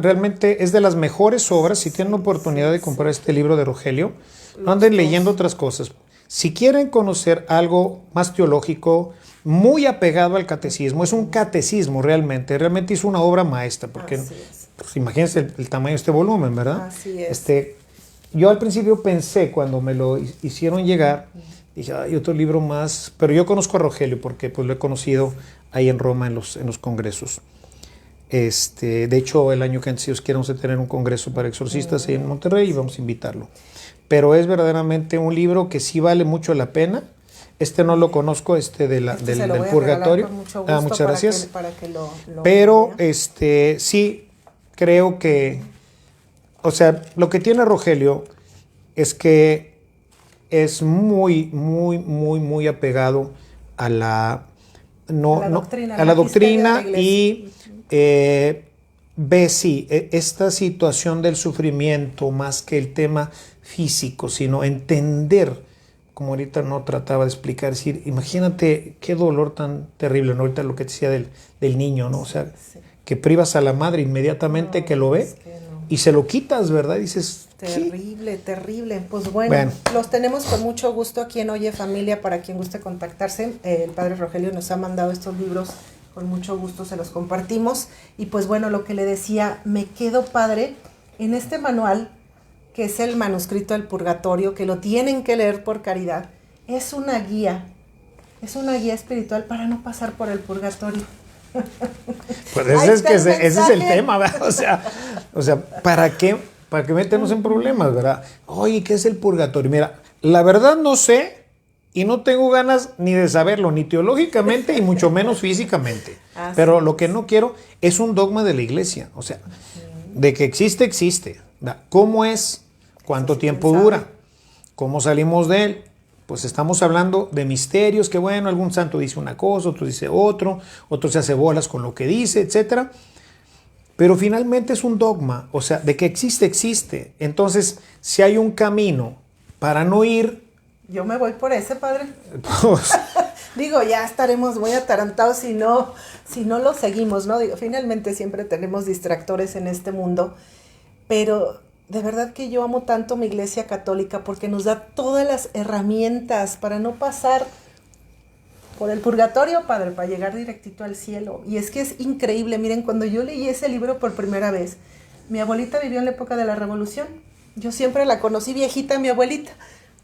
realmente es de las mejores obras. Si tienen la oportunidad de comprar este libro de Rogelio, no anden leyendo otras cosas. Si quieren conocer algo más teológico, muy apegado al catecismo, es un catecismo realmente hizo una obra maestra, porque pues, imagínense el tamaño de este volumen, ¿verdad? Así es. Yo al principio pensé, cuando me lo hicieron llegar, dije, hay otro libro más, pero yo conozco a Rogelio porque pues lo he conocido ahí en Roma en los congresos. De hecho, el año que antes, si Dios quiere, vamos a tener un congreso para exorcistas ahí en Monterrey y vamos a invitarlo. Pero es verdaderamente un libro que sí vale mucho la pena. No lo conozco, del purgatorio. Muchas gracias. Para que lo pero sí creo que, o sea, lo que tiene Rogelio es que es muy, muy, muy, muy apegado a la doctrina y ve esta situación del sufrimiento más que el tema físico, sino entender, como ahorita no trataba de explicar, decir, imagínate qué dolor tan terrible, ¿no? Ahorita lo que decía del niño, ¿no? O sea, que privas a la madre inmediatamente que lo ve y se lo quitas, ¿verdad? Y dices, terrible, terrible. Pues bueno, los tenemos con mucho gusto aquí en Oye Familia, para quien guste contactarse. El padre Rogelio nos ha mandado estos libros, con mucho gusto se los compartimos. Y pues bueno, lo que le decía, me quedo, padre, en este manual que es el manuscrito del Purgatorio, que lo tienen que leer por caridad. Es una guía espiritual para no pasar por el purgatorio. Pues ese es el tema, ¿verdad? O sea, ¿para qué meternos en problemas, verdad? Oye, ¿qué es el purgatorio? Mira, la verdad no sé y no tengo ganas ni de saberlo, ni teológicamente y mucho menos físicamente. Pero lo que no quiero es un dogma de la iglesia. O sea, de que existe, existe. ¿Verdad? ¿Cómo es? ¿Cuánto tiempo dura? ¿Cómo salimos de él? Pues estamos hablando de misterios que, bueno, algún santo dice una cosa, otro dice otro se hace bolas con lo que dice, etc. Pero finalmente es un dogma, o sea, de que existe, existe. Entonces, si hay un camino para no ir... Yo me voy por ese, padre. Pues, Digo, ya estaremos muy atarantados si no lo seguimos, ¿no? Digo, finalmente siempre tenemos distractores en este mundo, pero... De verdad que yo amo tanto mi iglesia católica porque nos da todas las herramientas para no pasar por el purgatorio, padre, para llegar directito al cielo. Y es que es increíble. Miren, cuando yo leí ese libro por primera vez, mi abuelita vivió en la época de la Revolución. Yo siempre la conocí viejita, mi abuelita,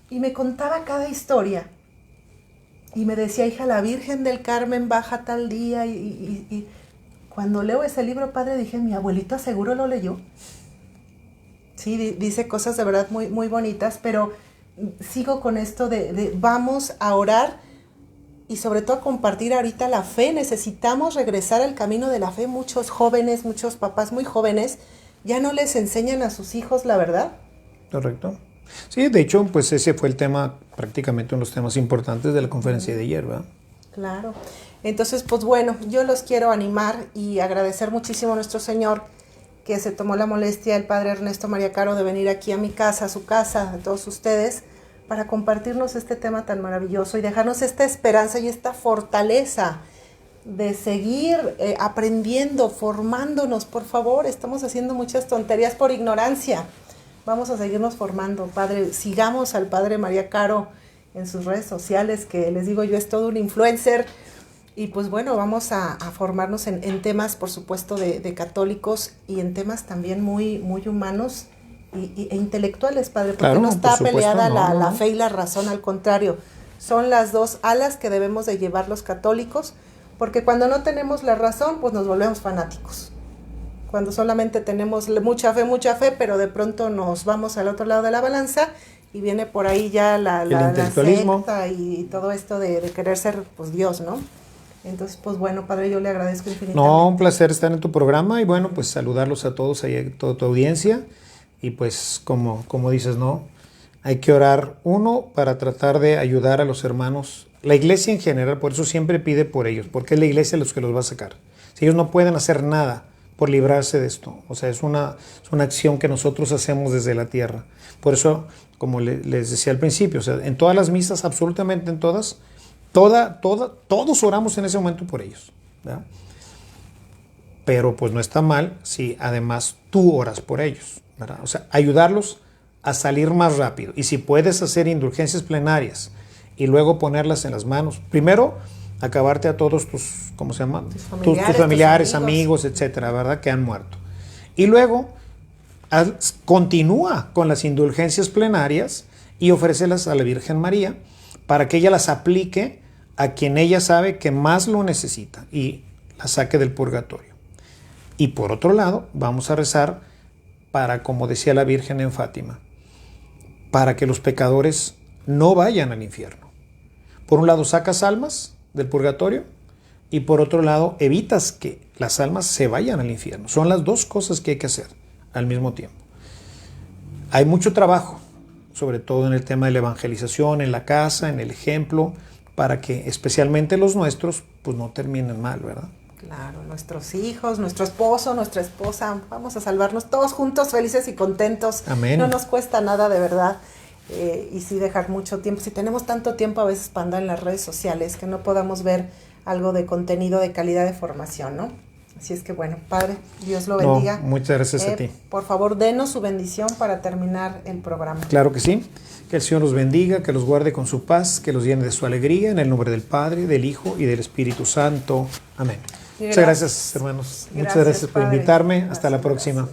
y me contaba cada historia. Y me decía, hija, la Virgen del Carmen baja tal día. Y cuando leo ese libro, padre, dije, mi abuelita seguro lo leyó. Sí, dice cosas de verdad muy, muy bonitas, pero sigo con esto de vamos a orar y sobre todo a compartir ahorita la fe. Necesitamos regresar al camino de la fe. Muchos jóvenes, muchos papás muy jóvenes, ya no les enseñan a sus hijos la verdad. Correcto. Sí, de hecho, pues ese fue el tema, prácticamente uno de los temas importantes de la conferencia de ayer, ¿verdad? Claro. Entonces, pues bueno, yo los quiero animar y agradecer muchísimo a nuestro Señor que se tomó la molestia el padre Ernesto María Caro de venir aquí a mi casa, a su casa, a todos ustedes, para compartirnos este tema tan maravilloso y dejarnos esta esperanza y esta fortaleza de seguir aprendiendo, formándonos, por favor. Estamos haciendo muchas tonterías por ignorancia. Vamos a seguirnos formando, padre. Sigamos al padre María Caro en sus redes sociales, que les digo yo es todo un influencer. Y pues bueno, vamos a formarnos en temas, por supuesto, de católicos y en temas también muy, muy humanos e intelectuales, padre, porque no está peleada la fe y la razón, al contrario, son las dos alas que debemos de llevar los católicos, porque cuando no tenemos la razón, pues nos volvemos fanáticos. Cuando solamente tenemos mucha fe, pero de pronto nos vamos al otro lado de la balanza y viene por ahí ya la secta y todo esto de querer ser pues Dios, ¿no? Entonces, pues bueno, padre, yo le agradezco infinitamente. No, un placer estar en tu programa y bueno, pues saludarlos a todos, ahí a toda tu audiencia. Y pues, como dices, ¿no? Hay que orar, uno, para tratar de ayudar a los hermanos. La iglesia en general, por eso siempre pide por ellos, porque es la iglesia los que los va a sacar. Si ellos no pueden hacer nada por librarse de esto, o sea, es una acción que nosotros hacemos desde la tierra. Por eso, como les decía al principio, o sea, en todas las misas, absolutamente en todas, todos oramos en ese momento por ellos, ¿verdad? Pero pues no está mal si además tú oras por ellos, ¿verdad? O sea, ayudarlos a salir más rápido. Y si puedes hacer indulgencias plenarias y luego ponerlas en las manos, primero acabarte a todos tus, ¿cómo se llama? Tus familiares, amigos, etcétera, ¿verdad? Que han muerto. Y luego continúa con las indulgencias plenarias y ofrécelas a la Virgen María para que ella las aplique a quien ella sabe que más lo necesita y la saque del purgatorio. Y por otro lado, vamos a rezar para, como decía la Virgen en Fátima, para que los pecadores no vayan al infierno. Por un lado, sacas almas del purgatorio y por otro lado, evitas que las almas se vayan al infierno. Son las dos cosas que hay que hacer al mismo tiempo. Hay mucho trabajo, sobre todo en el tema de la evangelización, en la casa, en el ejemplo, para que especialmente los nuestros pues no terminen mal, ¿verdad? Claro, nuestros hijos, nuestro esposo, nuestra esposa, vamos a salvarnos todos juntos, felices y contentos. Amén. No nos cuesta nada, de verdad. Y sí dejar mucho tiempo, si tenemos tanto tiempo a veces para andar en las redes sociales, que no podamos ver algo de contenido de calidad de formación, ¿no? Así es que bueno, Padre, Dios lo bendiga. Muchas gracias a ti. Por favor, denos su bendición para terminar el programa. Claro que sí. Que el Señor los bendiga, que los guarde con su paz, que los llene de su alegría, en el nombre del Padre, del Hijo y del Espíritu Santo. Amén. Muchas gracias, hermanos. Muchas gracias por invitarme. Hasta la próxima.